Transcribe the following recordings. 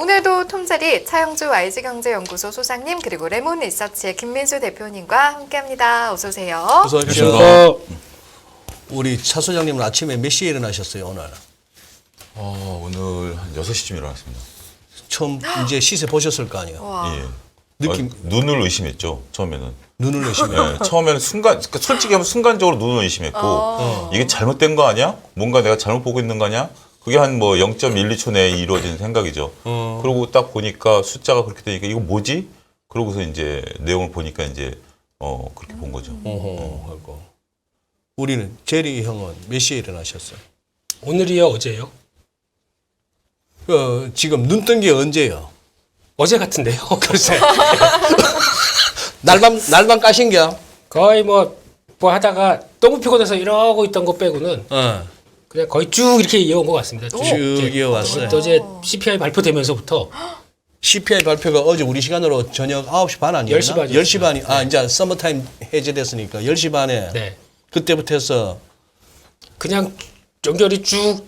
오늘도 톰자리 차영주 YG경제연구소 소장님 그리고 레몬리서치의 김민수 대표님과 함께합니다. 어서 오세요. 어서 오십시오. 우리 차 소장님은 아침에 몇 시에 일어나셨어요 오늘? 오늘 한 6시쯤 일어났습니다. 처음 이제 시세 보셨을 거 아니에요? 와. 예. 느낌 눈을 의심했죠, 처음에는. 눈을 의심해요. 예, 처음에는 그러니까 솔직히 하면 순간적으로 눈을 의심했고, 이게 잘못된 거 아니야? 뭔가 내가 잘못 보고 있는 거 아니야? 그게 한 뭐 0.1, 2초 내에 이루어진 생각이죠. 그러고 딱 보니까 숫자가 그렇게 되니까 이거 뭐지? 그러고서 이제 내용을 보니까 이제 그렇게 본 거죠. 하고 우리는 제리 형은 몇 시에 일어나셨어요? 오늘이요, 어제요? 지금 눈 뜬 게 언제요? 어제 같은데요, 글쎄. 날밤 까신겨? 거의 뭐 하다가 너무 피곤해서 이러고 있던 거 빼고는 그냥 거의 쭉 이렇게 이어온 것 같습니다. 쭉 이어왔어요. 어제 CPI 발표되면서부터 CPI 발표가 어제 우리 시간으로 저녁 9시 반 아니었나? 10시 반이었어요. 10시 반이. 이제 서머타임 해제됐으니까 10시 반에 네. 그때부터 해서 그냥 연결이 쭉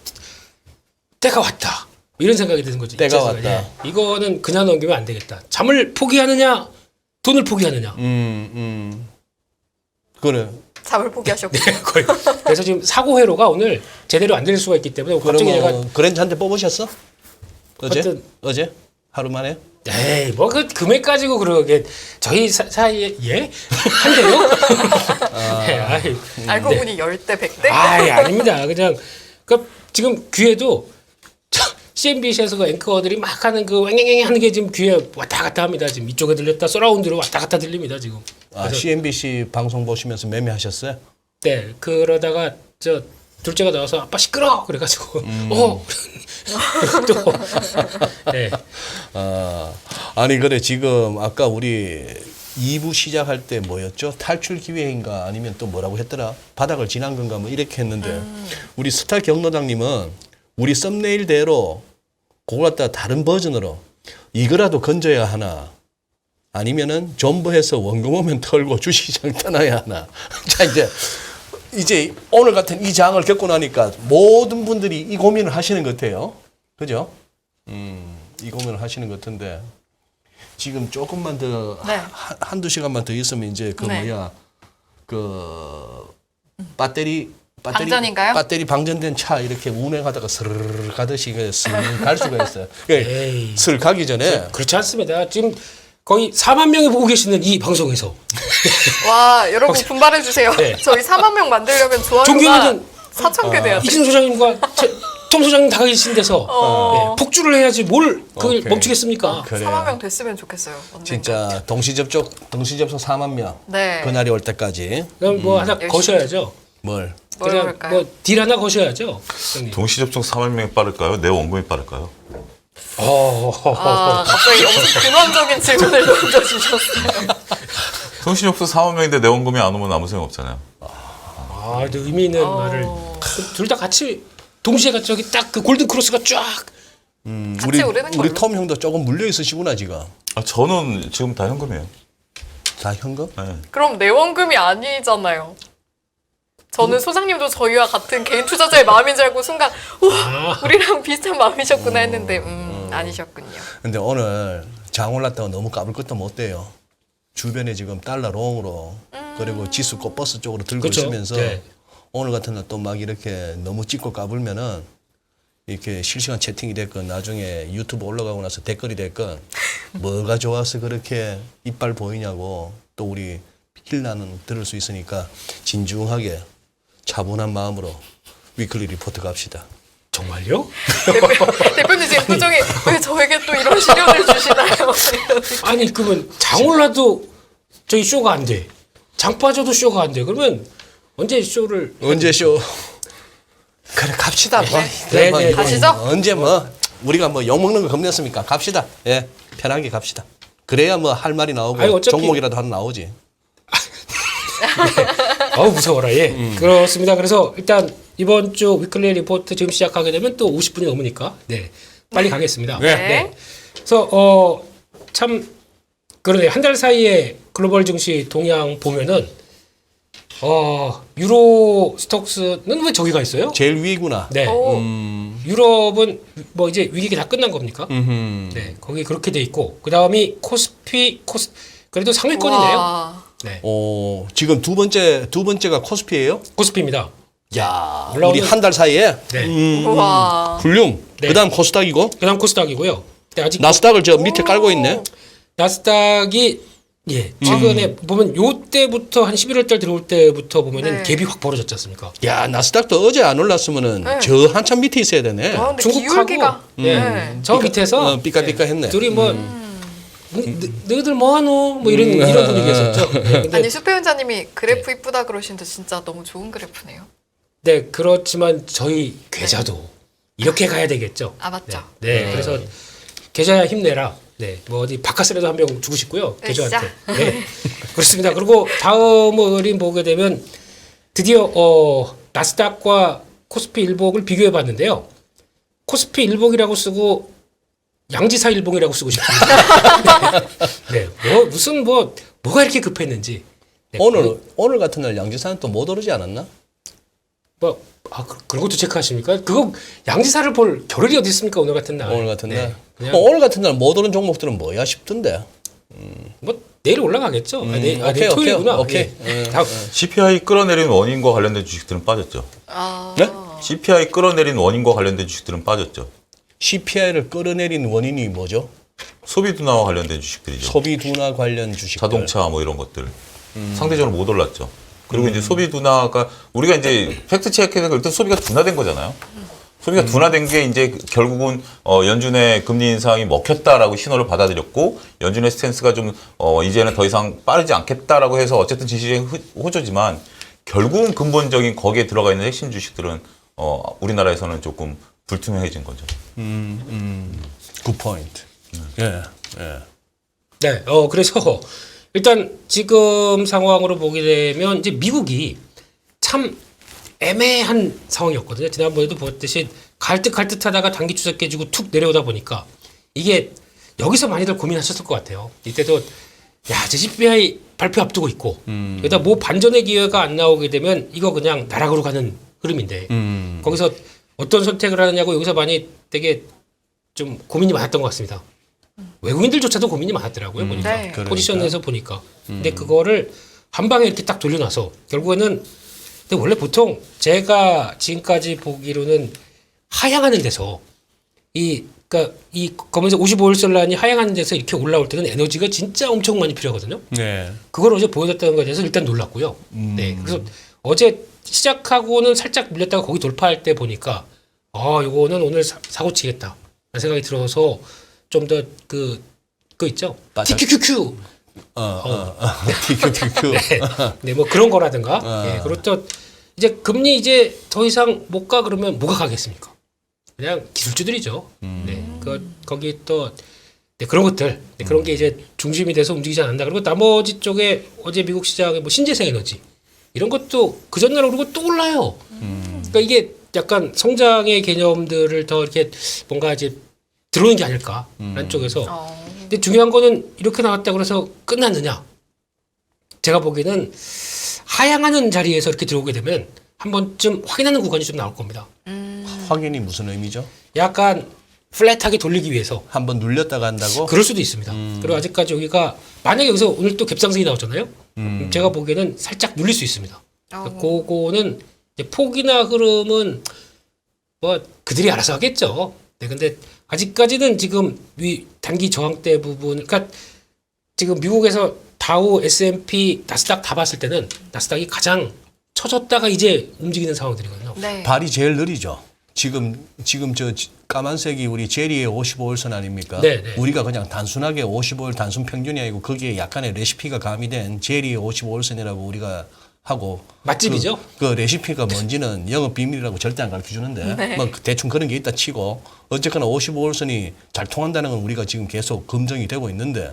때가 왔다. 이런 생각이 드는 거지. 때가 이제서야. 왔다. 예. 이거는 그냥 넘기면 안 되겠다. 잠을 포기하느냐, 돈을 포기하느냐. 그래. 잠을 포기하셨고. 거의. 그래서 지금 사고 회로가 오늘 제대로 안 될 수가 있기 때문에 갑자기 내가 그러면 그랜저 한 대 뽑으셨어? 어제? 어떤- 어제? 하루 만에? 에이, 뭐 그 금액 가지고 그러게 저희 사이에 예? 한대요? 네, 아이, 알고 보니 10대 100대? 아이, 아닙니다. 그냥 그 지금 귀에도 CNBC에서 그 앵커들이 막 하는 그 왱왱왱 하는 게 지금 귀에 왔다 갔다 합니다. 지금 이쪽에 들렸다 서라운드로 왔다 갔다 들립니다. 지금. 그래서 CNBC 방송 보시면서 매매하셨어요? 네, 그러다가 저 둘째가 나와서 아빠 시끄러 그래가지고 또 네. 아니 그래 지금 아까 우리 2부 시작할 때 뭐였죠? 탈출 기회인가 아니면 또 뭐라고 했더라? 바닥을 지난 건가 뭐 이렇게 했는데 우리 스타 경로당님은 우리 썸네일대로 그걸 갖다가 다른 버전으로 이거라도 건져야 하나 아니면은 존버해서 원금 오면 털고 주식시장 떠나야 하나. 자 이제 오늘 같은 이 장을 겪고 나니까 모든 분들이 이 고민을 하시는 것 같아요. 그죠? 이 고민을 하시는 것 같은데 지금 조금만 더 네. 한두 시간만 더 있으면 이제 그 네. 뭐야 그 배터리 방전인가요? 배터리 방전된 차 이렇게 운행하다가 스르르 가듯이 갈 수가 있어요. 에이. 슬 가기 전에 그렇지 않습니다. 지금 거의 4만 명이 보고 계시는 이 방송에서 와, 여러분 분발해주세요. 네. 저희 4만 명 만들려면 좋아요가 존경하는 4,000개 돼야 돼. 이진우 소장님과 톰 소장님 다 계신 데서 네, 폭주를 해야지 뭘 그걸 오케이. 멈추겠습니까? 그래. 4만 명 됐으면 좋겠어요. 언젠가. 진짜 동시접촉 4만 명 네. 그날이 올 때까지 그럼 뭐 하나 열심히. 거셔야죠. 뭘 뭘 그냥 볼까요? 뭐 딜 하나 거셔야죠. 형님. 동시 접촉 4만 명이 빠를까요? 내 원금이 빠를까요? 갑자기 엄청 근원적인 질문을 던져주셨어요. 동시 접촉 4만 명인데 내 원금이 안 오면 아무 소용 없잖아요. 아, 근데 의미 있는 말을 둘 다 같이 동시에 같이 저기 딱 그 골든 크로스가 쫙 같이 오르는 우리 걸로. 톰 형도 조금 물려 있으시구나 지금. 저는 지금 다 현금이에요. 다 현금? 네. 그럼 내 원금이 아니잖아요. 저는 소장님도 저희와 같은 개인 투자자의 마음인 줄 알고 순간 우와 우리랑 비슷한 마음이셨구나 했는데 아니셨군요. 근데 오늘 장 올랐다고 너무 까불 것도 못 돼요. 주변에 지금 달러 롱으로 그리고 지수 꽃버스 쪽으로 들고 그렇죠. 있으면서 네. 오늘 같은 날 또 막 이렇게 너무 찍고 까불면은 이렇게 실시간 채팅이 됐건 나중에 유튜브 올라가고 나서 댓글이 됐건 뭐가 좋아서 그렇게 이빨 보이냐고 또 우리 힐나는 들을 수 있으니까 진중하게 차분한 마음으로 위클리 리포트 갑시다. 정말요? 대표님 지금 표정이 왜 저에게 또 이런 시련을 주시나요? 아니 그러면 장 올라도 저기 쇼가 안 돼. 장 빠져도 쇼가 안 돼. 그러면 언제 쇼를 언제 쇼? 그래 갑시다. 뭐. 네, 뭐 네. 이거 가시죠. 언제 뭐 우리가 뭐 욕 먹는 거 겁냈습니까? 갑시다. 예, 편하게 갑시다. 그래야 뭐 할 말이 나오고 아니, 어차피- 종목이라도 하나 나오지. 어우 무서워라. 예. 그렇습니다. 그래서 일단 이번 주 위클리 리포트 지금 시작하게 되면 또 50분이 넘으니까 네 빨리 가겠습니다. 네. 그래서 참 그러네 한 달 사이에 글로벌 증시 동향 보면은 유로 스톡스는 왜 저기가 있어요? 제일 위구나. 네. 오, 유럽은 뭐 이제 위기가 다 끝난 겁니까? 네, 거기 그렇게 돼 있고 그 다음이 그래도 상위권이네요. 와. 네, 지금 두 번째가 코스피예요? 코스피입니다. 야, 올라오는- 우리 한 달 사이에 네, 우와. 훌륭. 네. 그다음 코스닥이고 그다음 코스닥이고요. 근데 아직 나스닥을 저 밑에 깔고 있네. 나스닥이 예 최근에 보면 요 때부터 한 11월 달 들어올 때부터 보면은 네. 갭이 확 벌어졌지 않습니까? 야, 나스닥도 어제 안 올랐으면은 네. 저 한참 밑에 있어야 되네. 와, 근데 중국하고 기울기가. 예, 네. 저 밑에서 삐까삐까했네. 둘이 뭐 너희들 뭐하노 뭐 이런 분위기였었죠. 네, 근데 아니 수배원자님이 그래프 이쁘다 그러시는데 진짜 너무 좋은 그래프네요. 네, 그렇지만 저희 계좌도 이렇게 가야 되겠죠. 아 맞죠. 네, 그래서 계좌야 힘내라. 네, 뭐 어디 바카스라도 한 병 주고 싶고요. 계좌한테. 네, 그렇습니다. 그리고 다음을 보게 되면 드디어 나스닥과 코스피 일봉을 비교해 봤는데요. 코스피 일봉이라고 쓰고 양지사 일봉이라고 쓰고 싶습니다. 네, 뭐 무슨 뭐가 이렇게 급했는지. 네, 오늘 같은 날 양지사는 또 못 오르지 않았나? 그런 것도 체크하십니까? 그거 양지사를 볼 겨를이 어디 있습니까? 오늘 같은 날. 오늘 같은 네, 날. 그냥 오늘 같은 날 못 오른 종목들은 뭐야 싶던데. 뭐 내일 올라가겠죠. 내일 오케이, 토요일이구나. 오케이. 예. 다음 CPI 끌어내린 원인과 관련된 주식들은 빠졌죠. 아. 네? CPI 끌어내린 원인과 관련된 주식들은 빠졌죠. CPI를 끌어내린 원인이 뭐죠? 소비 둔화와 관련된 주식들이죠. 소비 둔화 관련 주식. 자동차 뭐 이런 것들 상대적으로 못 올랐죠. 그리고 이제 소비 둔화가 우리가 이제 팩트 체크해서 일단 소비가 둔화된 거잖아요. 소비가 둔화된 게 이제 결국은 연준의 금리 인상이 먹혔다라고 신호를 받아들였고 연준의 스탠스가 좀 이제는 더 이상 빠르지 않겠다라고 해서 어쨌든 지시의 호조지만 결국은 근본적인 거기에 들어가 있는 핵심 주식들은 우리나라에서는 조금 불투명해진 거죠. 굿포인트. 예. 네. 그래서 일단 지금 상황으로 보게 되면 이제 미국이 참 애매한 상황이었거든요. 지난번에도 보았듯이 갈듯하다가 단기 추세 깨지고 툭 내려오다 보니까 이게 여기서 많이들 고민하셨을 것 같아요. 이때도 제 CPI 발표 앞두고 있고 여기다 뭐 반전의 기회가 안 나오게 되면 이거 그냥 나락으로 가는 흐름인데 거기서 어떤 선택을 하느냐고 여기서 많이 되게 좀 고민이 많았던 것 같습니다. 외국인들조차도 고민이 많았더라고요. 보니까 네. 그러니까. 포지션에서 보니까. 근데 그거를 한 방에 이렇게 딱 돌려놔서 결국에는 근데 원래 보통 제가 지금까지 보기로는 하향하는 데서 그러니까 이 검은색 55일선란이 하향하는 데서 이렇게 올라올 때는 에너지가 진짜 엄청 많이 필요하거든요. 네. 그걸 어제 보여줬다는 것에 대해서 일단 놀랐고요. 네. 그래서 어제 시작하고는 살짝 밀렸다가 거기 돌파할 때 보니까 요거는 오늘 사고 치겠다. 라는 생각이 들어서 좀 더 그거 있죠. 맞아. TQQQ. TQQQ. 네, 뭐 그런 거라든가. 예, 그리고 또 이제 금리 이제 더 이상 못 가 그러면 뭐가 가겠습니까? 그냥 기술주들이죠. 네, 거기 또 네, 그런 것들, 네, 그런 게 이제 중심이 돼서 움직이지 않는다. 그리고 나머지 쪽에 어제 미국 시장에 뭐 신재생 에너지 이런 것도 그 전날 오르고 또 올라요. 그러니까 이게 약간 성장의 개념들을 더 이렇게 뭔가 이제 들어오는 게 아닐까라는 쪽에서. 근데 중요한 거는 이렇게 나왔다 그래서 끝났느냐? 제가 보기에는 하향하는 자리에서 이렇게 들어오게 되면 한 번쯤 확인하는 구간이 좀 나올 겁니다. 확인이 무슨 의미죠? 약간 플랫하게 돌리기 위해서 한번 눌렸다가 한다고? 그럴 수도 있습니다. 그리고 아직까지 여기가 만약에 여기서 오늘 또 갭상승이 나오잖아요. 그럼 제가 보기에는 살짝 눌릴 수 있습니다. 그러니까 그거는 이제 폭이나 흐름은 뭐 그들이 알아서 하겠죠. 네, 근데 아직까지는 지금 위 단기 저항대 부분, 그러니까 지금 미국에서 다우, S&P, 나스닥 다 봤을 때는 나스닥이 가장 쳐졌다가 이제 움직이는 상황들이거든요. 네. 발이 제일 느리죠. 지금 저 까만색이 우리 제리의 55일선 아닙니까? 네, 네. 우리가 그냥 단순하게 55일 단순 평균이 아니고 거기에 약간의 레시피가 가미된 제리의 55일선이라고 우리가 하고 맛집이죠. 그 레시피가 뭔지는 영업 비밀이라고 절대 안 가르쳐 주는데 뭐 대충 그런 게 있다 치고 어쨌거나 55일선이 잘 통한다는 건 우리가 지금 계속 검증이 되고 있는데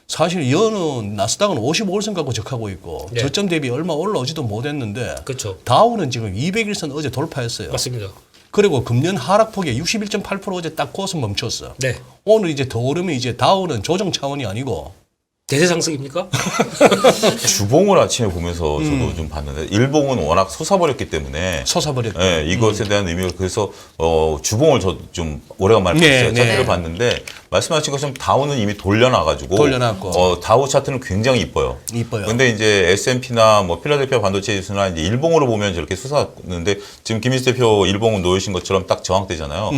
사실 연은 나스닥은 55일선 갖고 적하고 있고 네. 저점 대비 얼마 올라오지도 못했는데 그렇죠. 다우는 지금 200일선 어제 돌파했어요. 맞습니다. 그리고 금년 하락폭에 61.8% 어제 딱 고서 멈췄어. 네. 오늘 이제 더 오르면 이제 다우는 조정 차원이 아니고 대세 상승입니까? 주봉을 아침에 보면서 저도 좀 봤는데 일봉은 워낙 솟아버렸기 때문에 솟아버렸고. 예, 이것에 대한 의미가 그래서 주봉을 저 좀 오래간만에 네, 봤어요. 차트를 네. 봤는데 말씀하신 것처럼 다우는 이미 돌려놔가지고 돌려놨고. 다우 차트는 굉장히 이뻐요. 이뻐요. 근데 이제 S&P나 뭐 필라델피아 반도체 지수나 이제 일봉으로 보면 저렇게 솟았는데 지금 김민수 대표 일봉은 놓으신 것처럼 딱 저항대잖아요.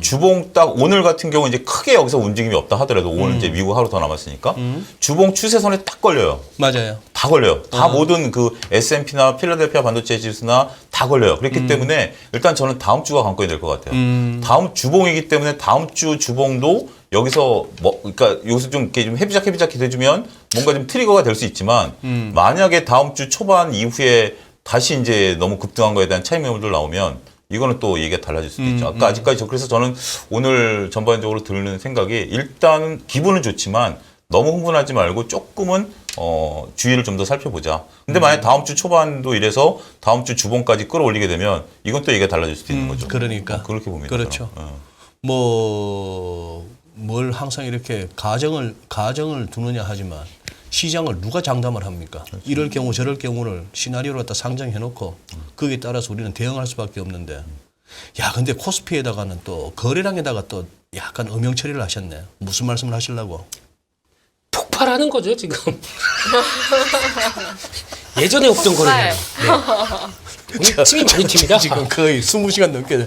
주봉 딱 오늘 같은 경우 이제 크게 여기서 움직임이 없다 하더라도 오늘 이제 미국 하루 더 남았으니까 주봉 추세선에 딱 걸려요. 맞아요. 다 걸려요. 다 모든 그 S&P나 필라델피아 반도체 지수나 다 걸려요. 그렇기 때문에 일단 저는 다음 주가 관건이 될 것 같아요. 다음 주봉이기 때문에 다음 주 주봉도 여기서 뭐 그러니까 여기서 좀 이렇게 좀 해비작이 돼주면 뭔가 좀 트리거가 될 수 있지만 만약에 다음 주 초반 이후에 다시 이제 너무 급등한 거에 대한 차익 매물들 나오면 이거는 또 얘기가 달라질 수도 있죠. 아까 아직까지 그래서 저는 오늘 전반적으로 드는 생각이 일단 기분은 좋지만 너무 흥분하지 말고 조금은 주의를 좀 더 살펴보자. 근데 만약 다음 주 초반도 이래서 다음 주 주봉까지 끌어올리게 되면 이건 또 얘기가 달라질 수도 있는 거죠. 그러니까. 그렇게 봅니다. 그렇죠. 저는. 뭘 항상 이렇게 가정을 두느냐 하지만 시장을 누가 장담을 합니까? 이럴 경우 저럴 경우를 시나리오로 갖다 상정해 놓고 거기에 따라서 우리는 대응할 수밖에 없는데 야 근데 코스피에다가는 또 거래량에다가 또 약간 음영 처리를 하셨네. 무슨 말씀을 하시려고? 폭발하는 거죠 지금. 예전에 없던 거래량. 오늘 침이 많이 튑니다. 지금 거의 20시간 넘게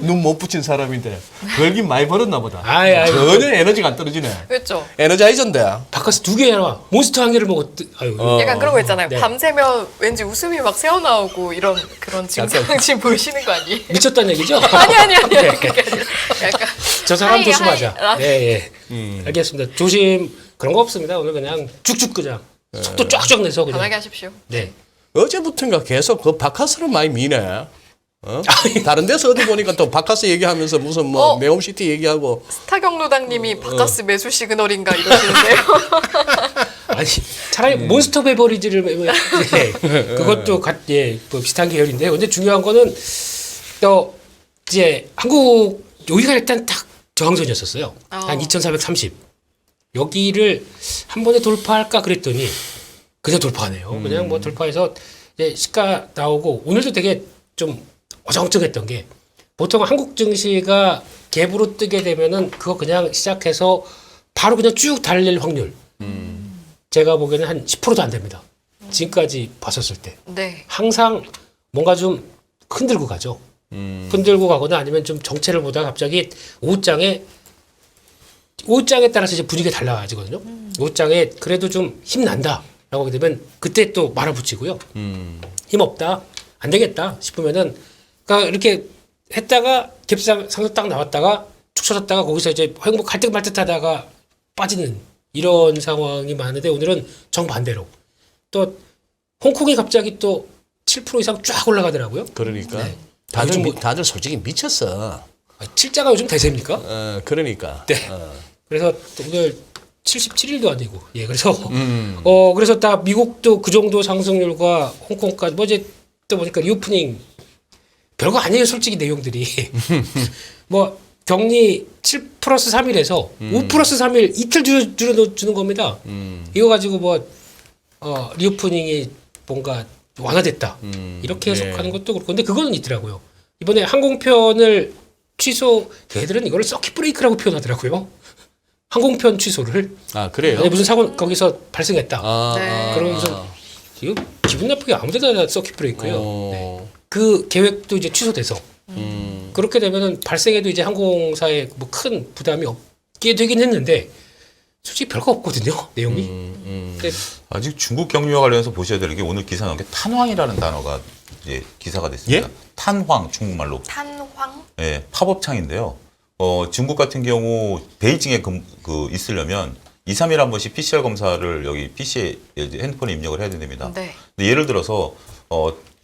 눈 못 붙인 사람인데 벌긴 많이 벌었나 보다. 아이, 전혀 에너지가 안 떨어지네. 그렇죠. 에너자이저인데. 바카스 2개나 몬스터 1개를 먹었. 아유. 약간 그런 거 있잖아요. 네. 밤새면 왠지 웃음이 막 새어나오고 이런 그런 증상 지금 보이시는 거 아니에요? 미쳤다는 얘기죠? 아니. 그게 아니라 약간 저 사람 하이, 조심하자. 하이. 네, 예. 알겠습니다. 조심 그런 거 없습니다. 오늘 그냥 쭉쭉 그냥 속도 쫙쫙 내서 그냥. 편하게 하십시오. 네. 어제부터인가 계속 그 바카스를 많이 미네. 어? 다른 데서 어디 보니까 또 바카스 얘기하면서 무슨 뭐 매홈시티 얘기하고 스타 경로당님이 바카스 매수 시그널인가 이러시는데요. 아니 차라리 몬스터 베버리지를 네. 그것도 뭐 비슷한 계열인데 근데 중요한 거는 또 이제 한국 여기가 일단 딱 저항선이었었어요. 한 2,430 여기를 한 번에 돌파할까 그랬더니 그냥 돌파하네요. 그냥 뭐 돌파해서 이제 시가 나오고 오늘도 되게 좀 어정쩡했던 게 보통 한국 증시가 갭으로 뜨게 되면은 그거 그냥 시작해서 바로 그냥 쭉 달릴 확률. 제가 보기에는 한 10%도 안 됩니다. 지금까지 봤었을 때. 네. 항상 뭔가 좀 흔들고 가죠. 흔들고 가거나 아니면 좀 정체를 보다가 갑자기 오후장에 따라서 이제 분위기가 달라지거든요. 오후장에 그래도 좀 힘난다라고 하게 되면 그때 또 말아붙이고요. 힘 없다, 안 되겠다 싶으면은 그러니까 이렇게 했다가 갭상 상승 딱 나왔다가 축 쳐졌다가 거기서 이제 행복할 듯 말 듯하다가 빠지는 이런 상황이 많은데 오늘은 정반대로 또 홍콩이 갑자기 또 7% 이상 쫙 올라가더라고요. 그러니까 네. 다들 솔직히 미쳤어. 칠자가 요즘 대세입니까? 그러니까. 네. 그래서 오늘 77일도 아니고 예 그래서 그래서 다 미국도 그 정도 상승률과 홍콩까지 뭐 이제 또 보니까 리오프닝 별거 아니에요 솔직히 내용들이 뭐 격리 7+3일에서 5+3일 이틀 줄여주는 겁니다. 이거 가지고 뭐 리오프닝이 뭔가 완화됐다 이렇게 해석하는 것도 그렇고 근데 그거는 있더라고요. 이번에 항공편을 취소 걔들은 이걸 서킷 브레이크라고 표현하더라고요. 항공편 취소를 아 그래요? 아니, 무슨 사고 거기서 발생했다. 네. 그러면서 이거 기분 나쁘게 아무데나 서킷 브레이크예요. 네. 그 계획도 이제 취소돼서 그렇게 되면은 발생해도 이제 항공사에 뭐 큰 부담이 없게 되긴 했는데 솔직히 별거 없거든요 내용이. 근데 아직 중국 격리와 관련해서 보셔야 될 게 오늘 기사 나온 게 탄황이라는 단어가 이제 기사가 됐습니다. 예? 탄황 중국말로. 탄황? 예, 팝업창인데요. 중국 같은 경우 베이징에 있으려면 2, 3일에 한 번씩 PCR 검사를 여기 PC에 핸드폰에 입력을 해야 됩니다. 네. 근데 예를 들어서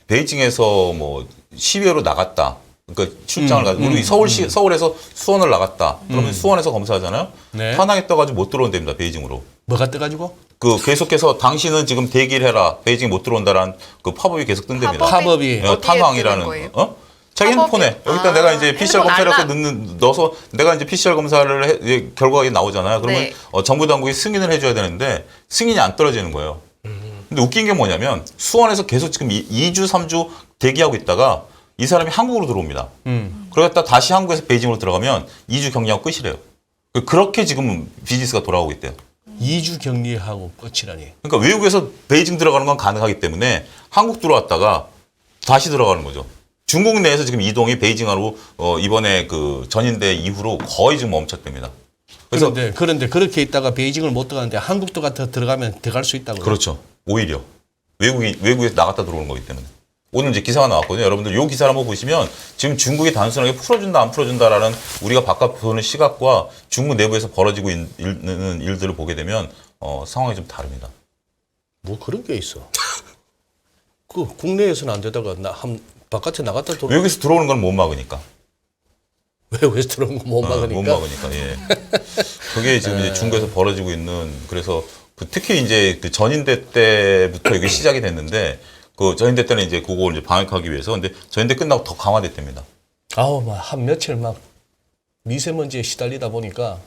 베이징에서 뭐 시외로 나갔다. 그러니까 출장을 가서 우리 서울에서 수원을 나갔다. 그러면 수원에서 검사하잖아요. 네. 탄항에 떠가지고 못 들어온답니다. 베이징으로. 뭐가 떠가지고? 계속해서 당신은 지금 대기를 해라. 베이징 못 들어온다라는 그 팝업이 계속 뜬답니다. 팝업이 예, 어디에 탄황이라는 뜨는 거예요? 자기 핸드폰에 여기다 내가 이제 PCR 핸드폰 검사를 알람. 넣어서 내가 이제 PCR 검사를 결과가 나오잖아요. 그러면 네. 정부 당국이 승인을 해줘야 되는데 승인이 안 떨어지는 거예요. 근데 웃긴 게 뭐냐면 수원에서 계속 지금 2주, 3주 대기하고 있다가 이 사람이 한국으로 들어옵니다. 그러다 다시 한국에서 베이징으로 들어가면 2주 격리하고 끝이래요. 그렇게 지금 비즈니스가 돌아오고 있대요. 2주 격리하고 끝이라니. 그러니까 외국에서 베이징 들어가는 건 가능하기 때문에 한국 들어왔다가 다시 들어가는 거죠. 중국 내에서 지금 이동이 베이징으로 이번에 그 전인대 이후로 거의 지금 멈췄답니다. 그래서 그런데 그렇게 있다가 베이징을 못 들어가는데 한국도 같아 들어가면 들어갈 수 있다고요. 그렇죠. 오히려 외국에서 나갔다 들어오는 거기 때문에. 오늘 이제 기사가 나왔거든요. 여러분들 이 기사를 한번 보시면 지금 중국이 단순하게 풀어준다 안 풀어준다라는 우리가 바깥 보는 시각과 중국 내부에서 벌어지고 있는 일들을 보게 되면 상황이 좀 다릅니다. 뭐 그런 게 있어. 그 국내에서는 안 되다가 바깥에 나갔다 들어. 외국에서 들어오는 건 못 막으니까. 외국에서 들어온 거 못 막으니까. 못 막으니까. 예. 그게 지금 이제 중국에서 벌어지고 있는 그래서 특히 이제 그 전인대 때부터 이게 시작이 됐는데 그 전인대 때는 이제 그걸 이제 방역하기 위해서 근데 전인대 끝나고 더 강화됐답니다. 아우 막 한 며칠 막 미세먼지에 시달리다 보니까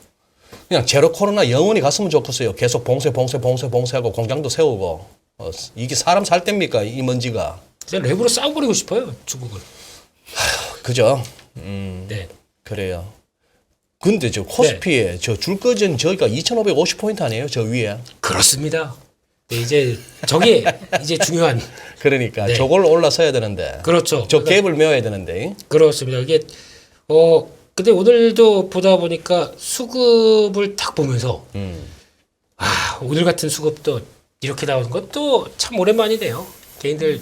그냥 제로 코로나 영원히 갔으면 좋겠어요. 계속 봉쇄하고 공장도 세우고 이게 사람 살 때입니까 이 먼지가. 그냥 랩으로 싸워버리고 싶어요 중국을. 그죠? 네. 그래요. 근데 저 코스피에 저 줄 거전 저기가 2,550포인트 아니에요? 저 위에. 그렇습니다. 네, 이제 저게 이제 중요한. 그러니까 네. 저걸 올라서야 되는데. 그렇죠. 저 갭을 메워야 되는데. 그렇습니다. 이게 근데 오늘도 보다 보니까 수급을 딱 보면서 오늘 같은 수급도 이렇게 나오는 것도 참 오랜만이네요. 개인들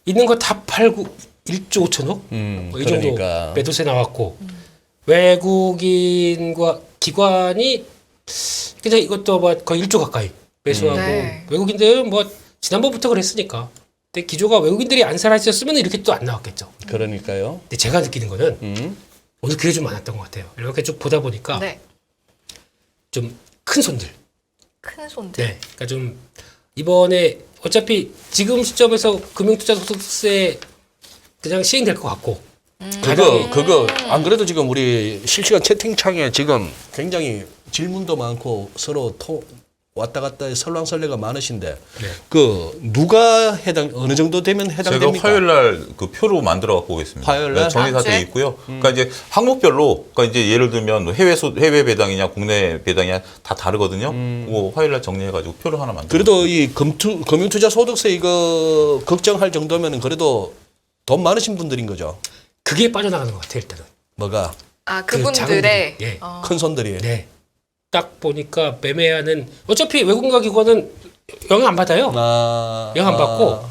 있는 거 다 팔고 1조 5천억 뭐 이 정도 그러니까. 매도세 나왔고 외국인과 기관이 그냥 이것도 뭐 거의 1조 가까이 매수하고 네. 외국인들은 뭐 지난번부터 그랬으니까 근데 기조가 외국인들이 안 살아있었으면 이렇게 또 안 나왔겠죠. 그러니까요. 근데 제가 느끼는 거는 오늘 그게 좀 많았던 것 같아요. 이렇게 쭉 보다 보니까 네. 좀 큰 손들. 큰 손들. 네. 그러니까 좀 이번에 어차피 지금 시점에서 금융투자소득세 그냥 시행될 것 같고. 그거 안 그래도 지금 우리 실시간 채팅창에 지금 굉장히 질문도 많고 서로 왔다 갔다 설랑설레가 많으신데 네. 그 누가 어느 정도 되면 제가 해당됩니까? 화요일 날 그 표로 만들어 갖고 오겠습니다. 화요일 날? 정리 다음 사태 주에? 있고요. 그러니까 이제 항목별로 그러니까 이제 예를 들면 해외 배당이냐 국내 배당이냐 다 다르거든요. 뭐 화요일 날 정리해 가지고 표를 하나 만들어. 그래도 이 금융투자 소득세 이거 걱정할 정도면은 그래도 돈 많으신 분들인 거죠. 그게 빠져나가는 것 같아요, 일단은. 뭐가 아 그 그분들의 네. 큰 손들이. 네. 딱 보니까 매매하는 어차피 외국인과 기관은 영향 안 받아요. 영향 안 받고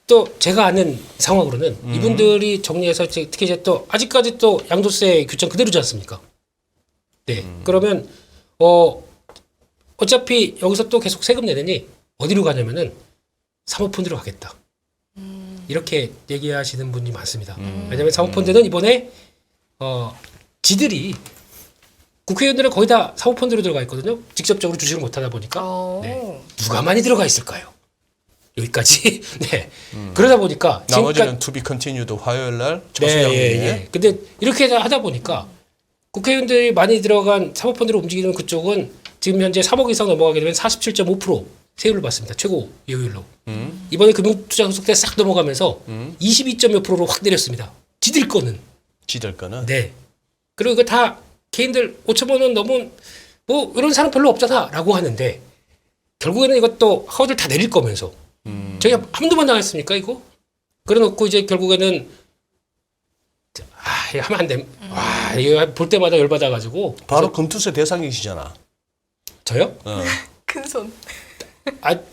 또 제가 아는 상황으로는 이분들이 정리해서 특히 이제 또 아직까지 또 양도세 규정 그대로지 않습니까? 네. 그러면 어차피 여기서 또 계속 세금 내느니 어디로 가냐면은 사모펀드로 가겠다. 이렇게 얘기하시는 분이 많습니다. 왜냐하면 사모펀드는 이번에 지들이 국회의원들은 거의 다 사모펀드로 들어가 있거든요. 직접적으로 주식을 못 하다 보니까 네. 누가 많이 들어가 있을까요? 여기까지. 네. 그러다 보니까 나머지는 to be continued 화요일 날 네, 초수장에. 예. 근데 이렇게 하다 보니까 국회의원들이 많이 들어간 사모펀드로 움직이는 그쪽은 지금 현재 3억 이상 넘어가게 되면 47.5% 세율을 받습니다. 최고 요율로. 이번에 금융투자소득세 싹 넘어가면서 22.몇 %로 확 내렸습니다. 지들 거는. 지들 거는. 네. 그리고 이거 다 개인들 5천만 원 넘은 뭐 이런 사람 별로 없잖아라고 하는데 결국에는 이것도 하우들 다 내릴 거면서 저희가 한두 번 당했습니까 이거? 그래놓고 이제 결국에는 이거 하면 안 돼. 와 이거 볼 때마다 열받아가지고 바로 금투세 대상이시잖아. 저요? 큰 손. 아이고.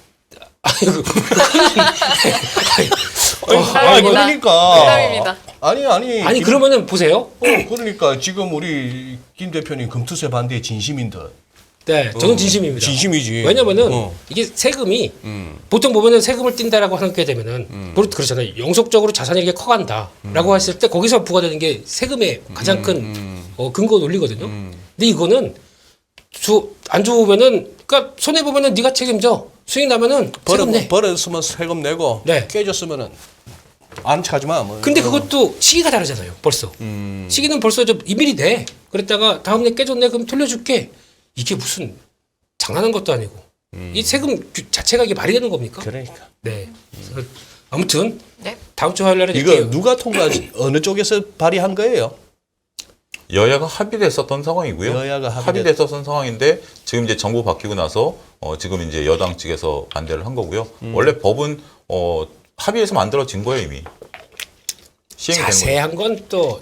그러니까. 농담입니다. 아니 그러면은 보세요. 그러니까 지금 우리 김 대표님 금투세 반대 진심인데. 네, 저는 진심입니다. 진심이지. 왜냐면은 이게 세금이 보통 보면은 세금을 띈다라고 하게 되면은 그렇잖아요. 영속적으로 자산이 이렇게 커간다라고 했을 때 거기서 부과되는 게 세금의 가장 큰 근거 논리거든요. 근데 이거는 안 좋으면은 그러니까 손해 보면은 네가 책임져. 수익 나면은 세금 내. 버렸으면 세금 내고 네. 깨졌으면은 안 차지 마. 뭐. 근데 그것도 시기가 다르잖아요. 벌써. 시기는 벌써 좀 이밀이 돼. 그랬다가 다음날 깨졌네. 그럼 돌려줄게. 이게 무슨 장난한 것도 아니고. 이 세금 자체가 이게 말이 되는 겁니까? 그러니까. 네. 그래서 아무튼 네. 다음 주 화요일에 이거 누가 어느 쪽에서 발의한 거예요? 여야가 합의됐었던 상황이고요. 여야가 합의됐었던 상황인데 지금 이제 정부 바뀌고 나서 지금 이제 여당 측에서 반대를 한 거고요. 원래 법은 합의해서 만들어진 거예요 이미. 시행이 된 거예요. 자세한 건 또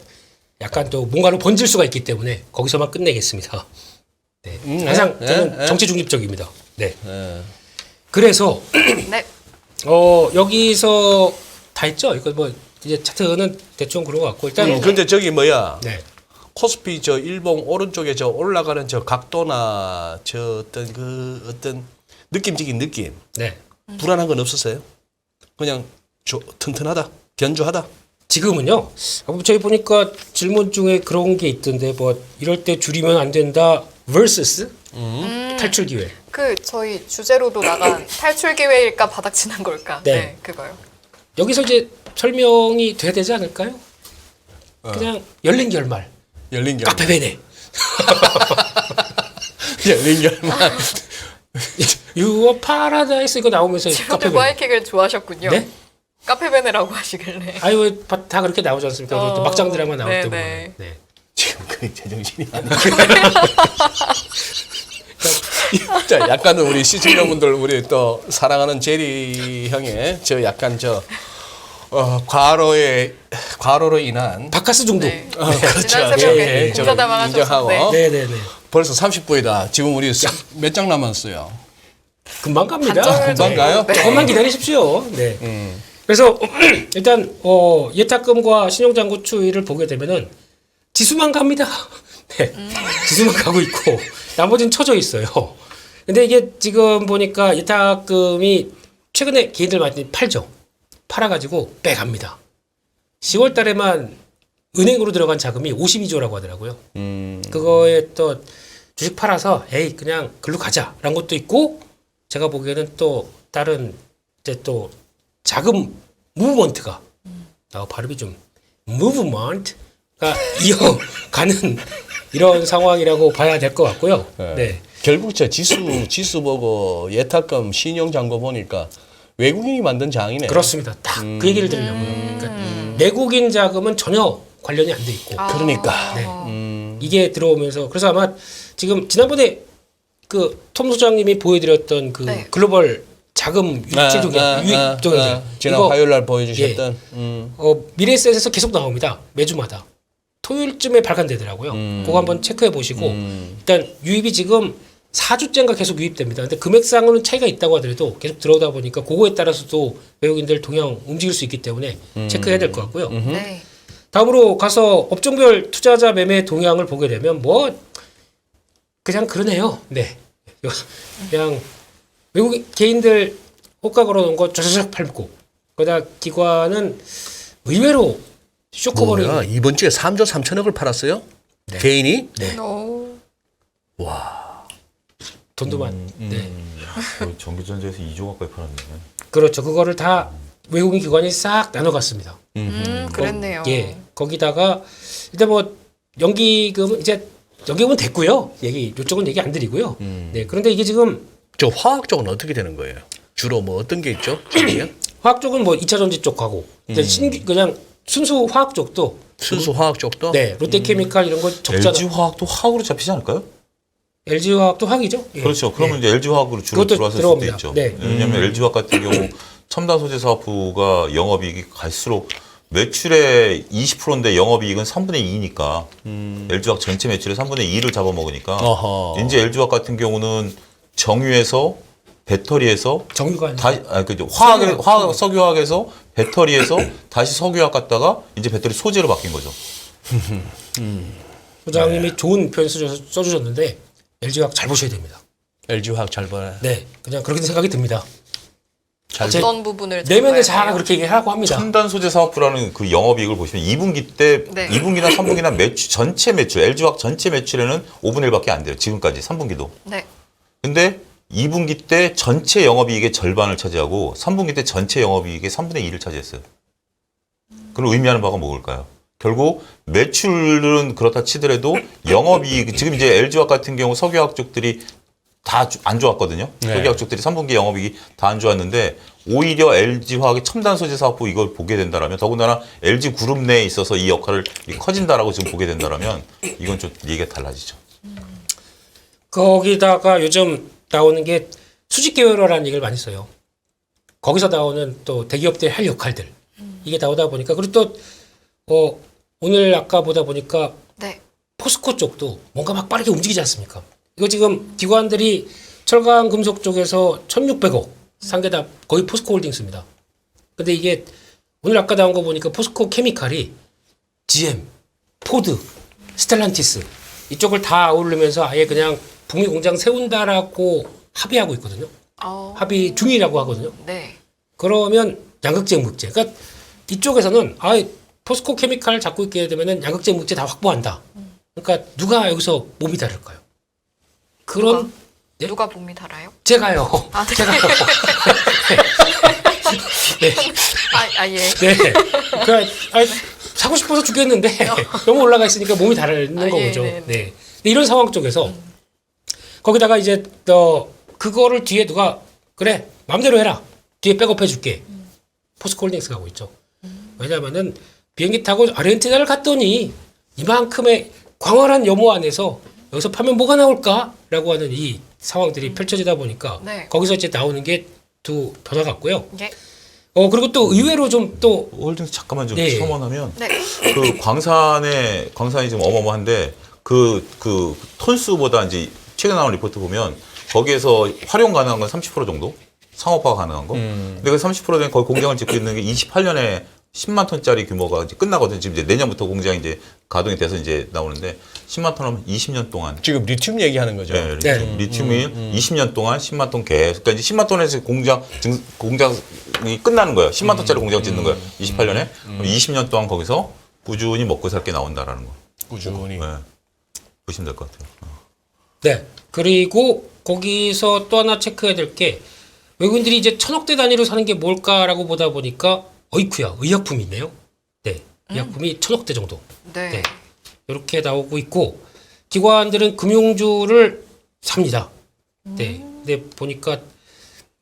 약간 또 뭔가로 번질 수가 있기 때문에 거기서만 끝내겠습니다. 네. 항상 저는 정치 중립적입니다. 네. 그래서 네. 여기서 다 했죠. 이거 뭐 이제 차트는 대충 그런 것 같고 일단 근데 저기 뭐야? 네. 코스피 저 일봉 오른쪽에 저 올라가는 저 각도나 저 어떤 느낌적인 느낌 네. 불안한 건 없었어요? 그냥 튼튼하다, 견주하다. 지금은요. 저희 보니까 질문 중에 그런 게 있던데 뭐 이럴 때 줄이면 안 된다 vs 탈출 기회. 그 저희 주제로도 나간 탈출 기회일까 바닥 지난 걸까? 네. 네, 그거요. 여기서 이제 설명이 돼야 되지 않을까요? 그냥 열린 결말. 열린 결말. 카페베네. 열린 결말. 유어 파라다이스 이거 나오면서 지금도 카페베네. 와이킥을 좋아하셨군요. 네? 카페베네라고 하시길래. 아유 다 그렇게 나오지 않습니까? 또 막장 드라마 나올 네, 때 네. 보면. 네. 지금 거의 제정신이 아니고. 자, 약간은 우리 시청자분들 우리 또 사랑하는 제리 형의 저 약간 과로로 인한 네. 바카스 중독. 그렇죠. 지난 새벽에 예, 공사다방 인정하고. 하셔서. 네, 네, 네. 벌써 30분이다. 지금 우리 몇 장 남았어요? 금방 갑니다. 반전을 금방 가요? 네. 조금만 기다리십시오. 네. 그래서 일단 예탁금과 신용잔고 추이를 보게 되면은 지수만 갑니다. 네. 지수만 가고 있고 나머지는 쳐져 있어요. 근데 이게 지금 보니까 예탁금이 최근에 개인들 많이 팔죠. 팔아가지고 빼갑니다. 10월 달에만 은행으로 들어간 자금이 52조라고 하더라고요. 그거에 또 주식 팔아서 에이 그냥 글로 가자라는 것도 있고 제가 보기에는 또 다른 이제 또 자금 무브먼트가 발음이 좀 무브먼트가 이어가는 이런 상황이라고 봐야 될 것 같고요. 네. 결국 저 지수 보고 예탁금 신용잔고 보니까 외국인이 만든 장이네. 그렇습니다. 딱 그 얘기를 드리려고요. 그러니까 내국인 자금은 전혀 관련이 안 돼 있고 그러니까. 네. 이게 들어오면서 그래서 아마 지금 지난번에 그 톰 소장님이 보여드렸던 그 네. 글로벌 자금 유입 쪽이죠. 지난 화요일 날 보여주셨던. 미래에셋에서 계속 나옵니다. 매주마다. 토요일쯤에 발간되더라고요. 그거 한번 체크해 보시고 일단 유입이 지금 4주째인가 계속 유입됩니다. 근데 금액상으로는 차이가 있다고 하더라도 계속 들어오다 보니까 그거에 따라서도 외국인들 동향 움직일 수 있기 때문에 체크해야 될 것 같고요. 네. 다음으로 가서 업종별 투자자 매매 동향을 보게 되면 뭐 그냥 그러네요. 네. 그냥 외국인 개인들 호가 걸어놓은 거 쫙쫙 팔고 거기다 기관은 의외로 쇼커버링 뭐야, 이번 주에 3조 3천억을 팔았어요? 개인이? 네. 오. 돈도 네. 전기전자에서 2조 가까이 팔았네. 그렇죠. 그거를 다 외국인 기관이 싹 나눠갔습니다. 그랬네요. 예. 거기다가 일단 뭐 연기금은 이제 연기금은 됐고요. 이쪽은 얘기 안 드리고요. 네. 그런데 이게 지금 저 화학 쪽은 어떻게 되는 거예요? 주로 뭐 어떤 게 있죠? 저기요? 화학 쪽은 뭐 2차 전지 쪽 가고 이제 그냥 순수 화학 쪽도 수소 화학 쪽도? 네. 롯데케미칼 이런 거 적자 LG화학도 화학으로 잡히지 않을까요? LG화학도 화학이죠. 예. 그렇죠. 그러면 이제 LG화학으로 주로 그것도 들어왔을 들어옵니다. 수도 있죠. 네. 왜냐하면 LG화학 같은 경우 첨단 소재 사업부가 영업이익이 갈수록 매출의 20%인데 영업이익은 3분의 2니까 LG화학 전체 매출의 3분의 2를 잡아먹으니까 어허. 이제 LG화학 같은 경우는 정유에서 배터리에서 정유가 아니라 다시 그죠 화학 석유화학에서 배터리에서 다시 석유화학 갔다가 이제 배터리 소재로 바뀐 거죠. 소장님이 좋은 표현 써주셨는데 LG화학 잘 보셔야 됩니다. LG 화학 잘 봐라. 네, 그냥 그렇게 생각이 듭니다. 어떤 부분을 내면의 잡아야 자아가 돼요? 그렇게 얘기하고 합니다. 첨단 소재 사업부라는 그 영업이익을 보시면 2분기 때 네. 2분기나 3분기나 매출 전체 매출 LG화학 전체 매출에는 5분의 1밖에 안 돼요. 지금까지 3분기도. 네. 근데 2분기 때 전체 영업이익의 절반을 차지하고 3분기 때 전체 영업이익의 3분의 2를 차지했어요. 그럼 의미하는 바가 뭘까요? 결국 매출은 그렇다 치더라도 영업이익 지금 이제 LG화학 같은 경우 석유화학 쪽들이 다 안 좋았거든요. 네. 석유화학 쪽들이 3분기 영업이익이 다 안 좋았는데 오히려 LG화학의 첨단 소재 사업부 이걸 보게 된다라면 더군다나 LG 그룹 내에 있어서 이 역할을 커진다라고 지금 보게 된다라면 이건 좀 얘기가 달라지죠. 거기다가 요즘 나오는 게 수직 계열화라는 얘기를 많이 써요. 거기서 나오는 또 대기업들이 할 역할들 이게 나오다 보니까 그리고 또 오늘 아까 보다 보니까 네. 포스코 쪽도 뭔가 막 빠르게 움직이지 않습니까? 이거 지금 기관들이 철강 금속 쪽에서 1,600억 산 게 다 거의 포스코 홀딩스입니다. 근데 이게 오늘 아까 나온 거 보니까 포스코 케미칼이 GM, 포드, 스텔란티스 이쪽을 다 아우르면서 아예 그냥 북미 공장 세운다라고 합의하고 있거든요. 합의 중이라고 하거든요. 네. 그러면 양극재 음극재. 그러니까 이쪽에서는 아예 포스코 케미칼 잡고 있게 되면은 양극재 음극재 다 확보한다. 그러니까 누가 여기서 몸이 다를까요? 그런 네? 누가 몸이 달아요? 제가요. 아, 네. 제가요. 네. 예. 네. 그러니까 사고 싶어서 죽겠는데 너무 올라가 있으니까 몸이 다르는 거죠. 네. 네. 근데 이런 상황 쪽에서 거기다가 이제 그거를 뒤에 누가 그래 마음대로 해라 뒤에 백업해 줄게 포스코홀딩스가 하고 있죠. 왜냐하면은 비행기 타고 아르헨티나를 갔더니 이만큼의 광활한 염호 안에서 여기서 파면 뭐가 나올까라고 하는 이 상황들이 펼쳐지다 보니까 네. 거기서 이제 나오는 게 두 변화 같고요. 예. 그리고 또 의외로 좀또 홀딩스 잠깐만 좀 네. 첨언하면 네. 그 광산이 지금 어마어마한데 그 톤수보다 이제 최근 나온 리포트 보면 거기에서 활용 가능한 건 30% 정도 상업화가 가능한 거. 근데 그 30%된 거기 공장을 짓고 있는 게 28년에 10만 톤짜리 규모가 이제 끝나거든요. 지금 이제 내년부터 공장이 이제 가동이 돼서 이제 나오는데 10만 톤 하면 20년 동안. 지금 리튬 얘기하는 거죠. 네, 리튬이 20년 동안 10만 톤 계속. 그러니까 이제 10만 톤에서 공장이 끝나는 거예요. 10만 톤짜리 공장 짓는 거예요. 28년에. 20년 동안 거기서 꾸준히 먹고 살 게 나온다라는 거. 꾸준히. 네. 보시면 될 것 같아요. 네. 그리고 거기서 또 하나 체크해야 될 게 외국인들이 이제 천억대 단위로 사는 게 뭘까라고 보다 보니까 어이쿠야 의약품이 있네요. 네. 의약품이 천억대 정도. 네. 네. 이렇게 나오고 있고 기관들은 금융주를 삽니다. 네. 근데 보니까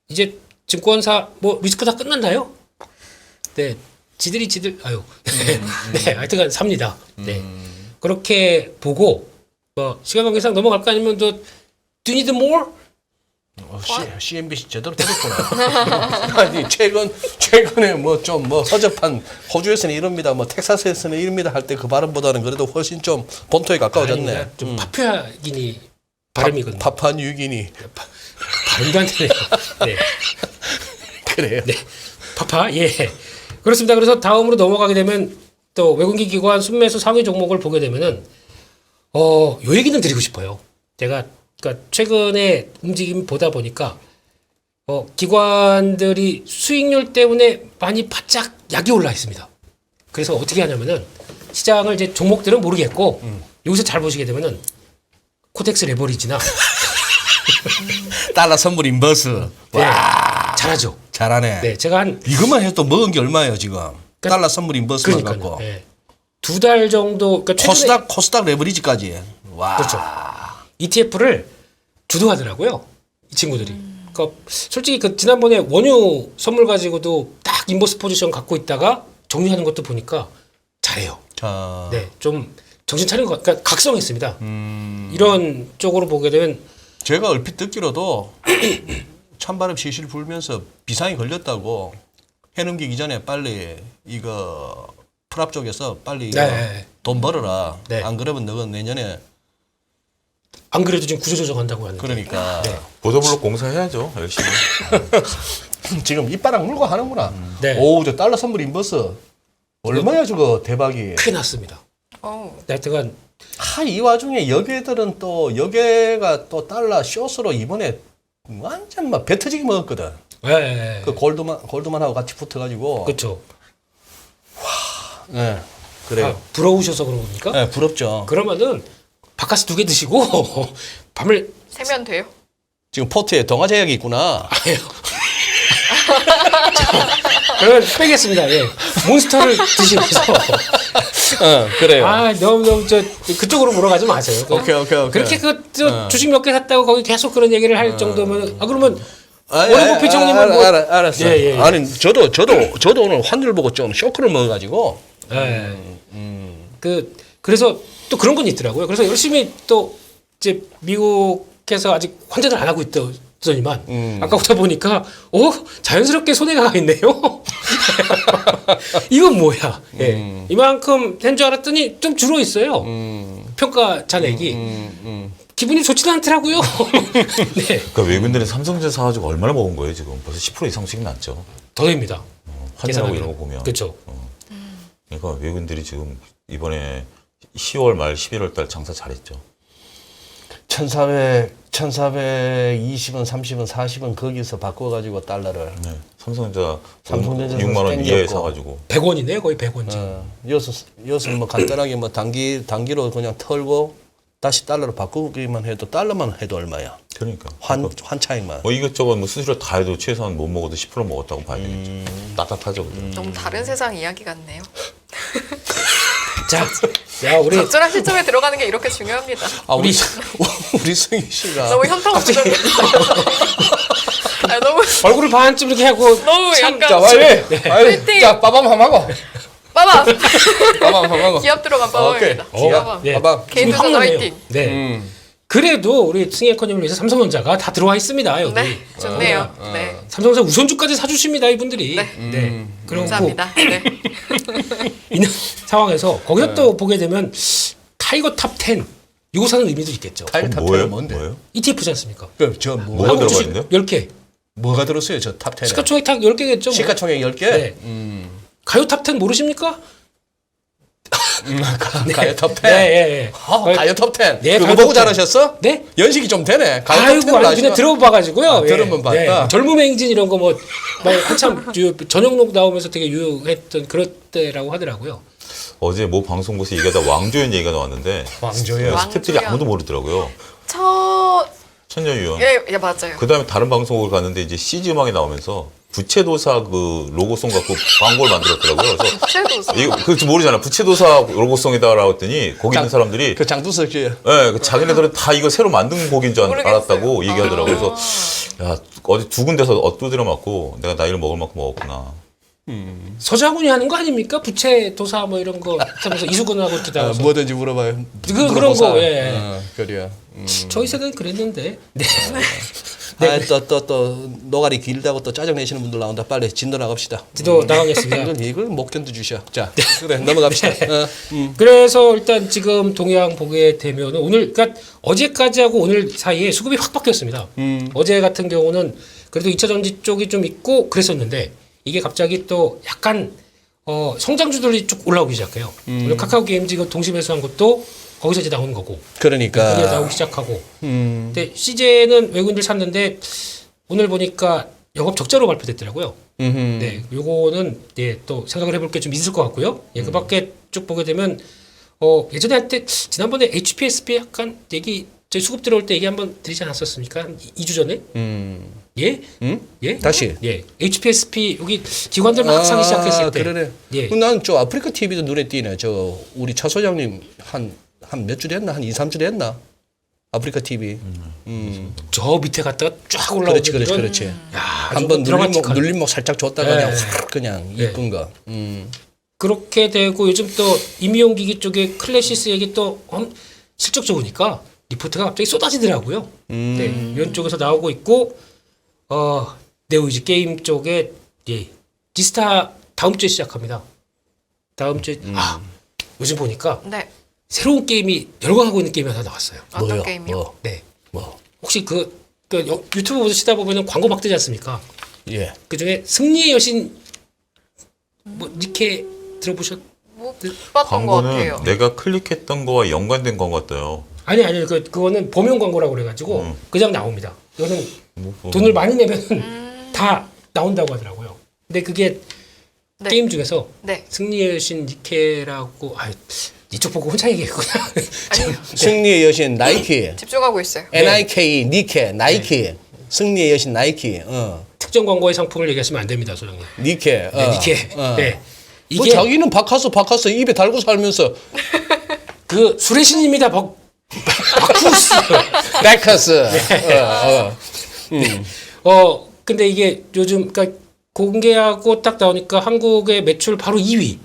이제 증권사 뭐 리스크 다 끝났나요? 네. 지들 네. 하여튼간 삽니다. 네. 그렇게 보고 시간 관계상 넘어갈까 아니면 또 Do you need more? CNBC 제대로 들었구나. 아니 최근에 뭐 좀 허접한 호주에서는 이럽니다, 뭐 텍사스에서는 이럽니다 할 때 그 발음보다는 그래도 훨씬 좀 본토에 가까워졌네. 아니, 좀 파푸아기니 발음이거든요. 파푸아뉴기니. 발음도 안 되네요. 네. 그래요. 네. 파파 예. 그렇습니다. 그래서 다음으로 넘어가게 되면 또 외국인 기관 순매수 상위 종목을 보게 되면은 요 얘기는 드리고 싶어요. 제가 그러니까 최근에 움직임 보다 보니까 기관들이 수익률 때문에 많이 바짝 약이 올라 있습니다. 그래서 어떻게 하냐면은 시장을 이제 종목들은 모르겠고 여기서 잘 보시게 되면은 코텍스 레버리지나 달러 선물 인버스. 네, 와, 잘하죠. 잘하네. 네, 제가 한 이것만 해도 먹은 게 얼마예요 지금? 달러 선물 인버스만 그러니까요. 갖고. 네. 2달 정도 그러니까 최근에 코스닥 레버리지까지. 와. 그렇죠. ETF를 주도하더라고요. 이 친구들이. 그러니까 솔직히 그 지난번에 원유 선물 가지고도 딱 인버스 포지션 갖고 있다가 정리하는 것도 보니까 잘해요. 자. 네, 좀 정신 차린 것, 그러니까 각성이 있습니다. 이런 쪽으로 보게 되면 제가 얼핏 듣기로도 찬바람 실실 불면서 비상이 걸렸다고 해넘기기 전에 빨리 이거 프랍 쪽에서 빨리 이거 네. 돈 벌어라. 네. 안 그러면 너는 내년에 안 그래도 지금 구조조정한다고 하는데. 그러니까 네. 보도블록 공사해야죠 열심히. 지금 이바닥 물고 하는구나. 네. 오, 저 달러 선물 인버스 얼마야 저거 대박이. 크게 났습니다. 하여튼간 이 와중에 여계들은 또 여계가 또 달러 숏으로 이번에 완전 막 배 터지게 먹었거든. 네. 그 골드만하고 같이 붙어가지고. 그렇죠. 네, 그래요. 부러우셔서 그런 겁니까? 네, 부럽죠. 그러면은 바카스 2개 드시고 밤을 세면 돼요? 지금 포트에 동아제약이 있구나. 그러면 빼겠습니다. 예. 몬스터를 드시면서 그래요. 아 너무 저 그쪽으로 몰아가지 마세요. 오케이. 그렇게 저 주식 몇 개 샀다고 거기 계속 그런 얘기를 할 정도면 그러면 워렌 버핏 총님은 뭐 알았어. 예. 아니 저도 오늘 환율 보고 좀 쇼크를 먹어가지고. 예. 그래서 또 그런 건 있더라고요. 그래서 열심히 또 이제 미국에서 아직 환전을 안 하고 있더니만 아까부터 보니까 자연스럽게 손해가 가 있네요. 이건 뭐야? 예. 이만큼 된 줄 알았더니 좀 줄어 있어요. 평가 잔액이 기분이 좋지는 않더라고요. 네. 그러니까 외국인들은 삼성전자 사가지고 얼마나 먹은 거예요 지금? 벌써 10% 이상씩 났죠. 더 됩니다. 환율하고 이런 거 보면. 그렇죠. 그러니까 외국인들이 지금 이번에 10월 말 11월 달 장사 잘했죠. 1420원, 30원, 40원 거기서 바꿔가지고 달러를. 네. 삼성전자 삼성전자 6만 원 땡겼고. 이하에 사가지고. 100원이네요. 거의 100원 지금. 여기서 뭐 간단하게 뭐 단기로 그냥 털고 다시 달러로 바꾸기만 해도 달러만 해도 얼마야? 그러니까. 환 차익만. 뭐 이것저것 뭐 수수료 다 해도 최소한 못 먹어도 10% 먹었다고 봐야 되겠죠. 따뜻하죠. 그죠? 너무 다른 세상 이야기 같네요. 자, 우리 적절한 시점에 들어가는 게 이렇게 중요합니다. 우리 승희 씨가 너무 현타오르죠. 너무 얼굴을 반쯤 이렇게 하고 너무 약간 화이팅! 자, 빠밤 한번 하고. 빠밤. 빠밤 한번 하고. 기합 들어간 빠밤입니다. 기합. 네. 빠밤. 개인 투자 화이팅. 네. 그래도 우리 승희 앵커님을 위해서 삼성전자가 다 들어와 있습니다. 여기. 네, 좋네요. 네. 삼성전자 우선주까지 사주십니다, 이분들이. 네. 그리고 감사합니다. 네. 있는 상황에서 거기서 또 보게 되면 타이거 탑10 이거 사는 의미도 있겠죠. 타이틀 뭐예요? 뭔데? 뭐예요? ETF지 않습니까? 저 뭐가 들어가 있는데요? 10개. 뭐가 들었어요? 저 탑 10에. 시가총액 딱 10개겠죠. 뭐. 시가총액 10개? 네. 가요 탑10 모르십니까? 가요 탑 10. 네. 가요 탑 10. 네, 그거 가요 보고 탑 10. 잘하셨어? 네? 연식이 좀 되네. 가요 아이고, 탑 10을 아니, 그냥 들어봐가지고요. 들으면 봤다. 젊음의 행진 이런 거 뭐 한참 전영록 나오면서 되게 유용했던 그럴 때라고 하더라고요. 어제 뭐 방송국에서 얘기하다 왕조연 얘기가 나왔는데 왕조연. 스태프들이 왕조연. 아무도 모르더라고요. 천녀유연. 예, 맞아요. 그 다음에 다른 방송국을 갔는데 이제 CG 음악이 나오면서 부채도사 그 로고송 갖고 광고를 만들었더라고요. 그래서 부채도사. 이거 그거 모르잖아. 부채도사 로고송이다라고 했더니 거기 있는 사람들이 그 장두석 씨. 그 자기네들은 다 이거 새로 만든 곡인 줄 모르겠어요. 알았다고 얘기하더라고요. 그래서 야 어디 두 군데서 엇두드려 맞고 내가 나이를 먹을 만큼 먹었구나. 서장훈이 하는 거 아닙니까? 부채 도사 뭐 이런 거 하면서 이수근하고 이렇게 나와서 뭐든지 물어봐요. 그런 거, 예. 그래요. 저희 세대는 그랬는데. 네. 또 노가리 길다고 또 짜증 내시는 분들 나온다. 빨리 진도 나갑시다. 지도 나가겠습니다. 이걸 못 견뎌 주셔. 자, 그래 넘어갑시다. 그래서 일단 지금 동향 보게 되면 오늘 그러니까 어제까지 하고 오늘 사이에 수급이 확 바뀌었습니다. 어제 같은 경우는 그래도 2차 전지 쪽이 좀 있고 그랬었는데 이게 갑자기 또 약간 성장주들이 쭉 올라오기 시작해요. 오늘 카카오 게임즈 이거 동심에서 한 것도 거기서 이제 나온 거고. 그러니까 거기에 나오기 시작하고. 근데 CJ는 외국인들 샀는데 오늘 보니까 영업 적자로 발표됐더라고요. 네, 요거는 또 생각을 해볼 게 좀 있을 것 같고요. 그 밖에 쭉 보게 되면 예전에 한때 지난번에 HPSP 약간 얘기 저희 수급 들어올 때 얘기 한번 드리지 않았었습니까? 한 2주 전에? 예? 예? 다시. 예. HPSP 여기 기관들 막 사기 시작했을 때. 그러네. 예. 난 저 아프리카 TV도 눈에 띄네. 저 우리 차 소장님 한 몇 주 됐나? 한 2, 3주 됐나? 아프리카 TV. 저 밑에 갔다가 쫙 올라오는 그렇지. 야, 한번 눌림목 살짝 줬다가 그냥 확 그냥 이쁜 거. 그렇게 되고 요즘 또 임의용 기기 쪽에 클래시스 얘기 또 실적 좋으니까 리포트가 갑자기 쏟아지더라고요. 네, 이런 쪽에서 나오고 있고 네오이즈 게임 쪽에 디스타 다음 주에 시작합니다. 다음 주에 요즘 보니까 네. 새로운 게임이 열광하고 있는 게임이 하나 나왔어요. 어떤 뭐요? 게임이요? 네. 뭐? 혹시 유튜브 보시다 보면 광고 막 뜨지 않습니까? 예. 그 중에 승리의 여신 뭐 니케 들어보셨? 못 봤던 것 같아요. 광고는 내가 클릭했던 거와 연관된 광고가 떠요. 아니 그거는 범용 광고라고 그래가지고 그냥 나옵니다. 이거는 뭐, 돈을 많이 내면 다 나온다고 하더라고요. 근데 그게 네. 게임 중에서 네. 승리의 여신 니케라고 이쪽 보고 혼자 얘기했구나. 아니요. 승리의 여신 나이키. 집중하고 있어요. NIK 니케 나이키. 승리의 여신 나이키. 특정 광고의 상품을 얘기하시면 안 됩니다, 소장님. 니케. 네, 니케. 네. 뭐 이게 자기는 바카스 입에 달고 살면서 그 술의 신입니다. 바쿠스. 바카스. 근데 이게 요즘 그러니까 공개하고 딱 나오니까 한국의 매출 바로 2위.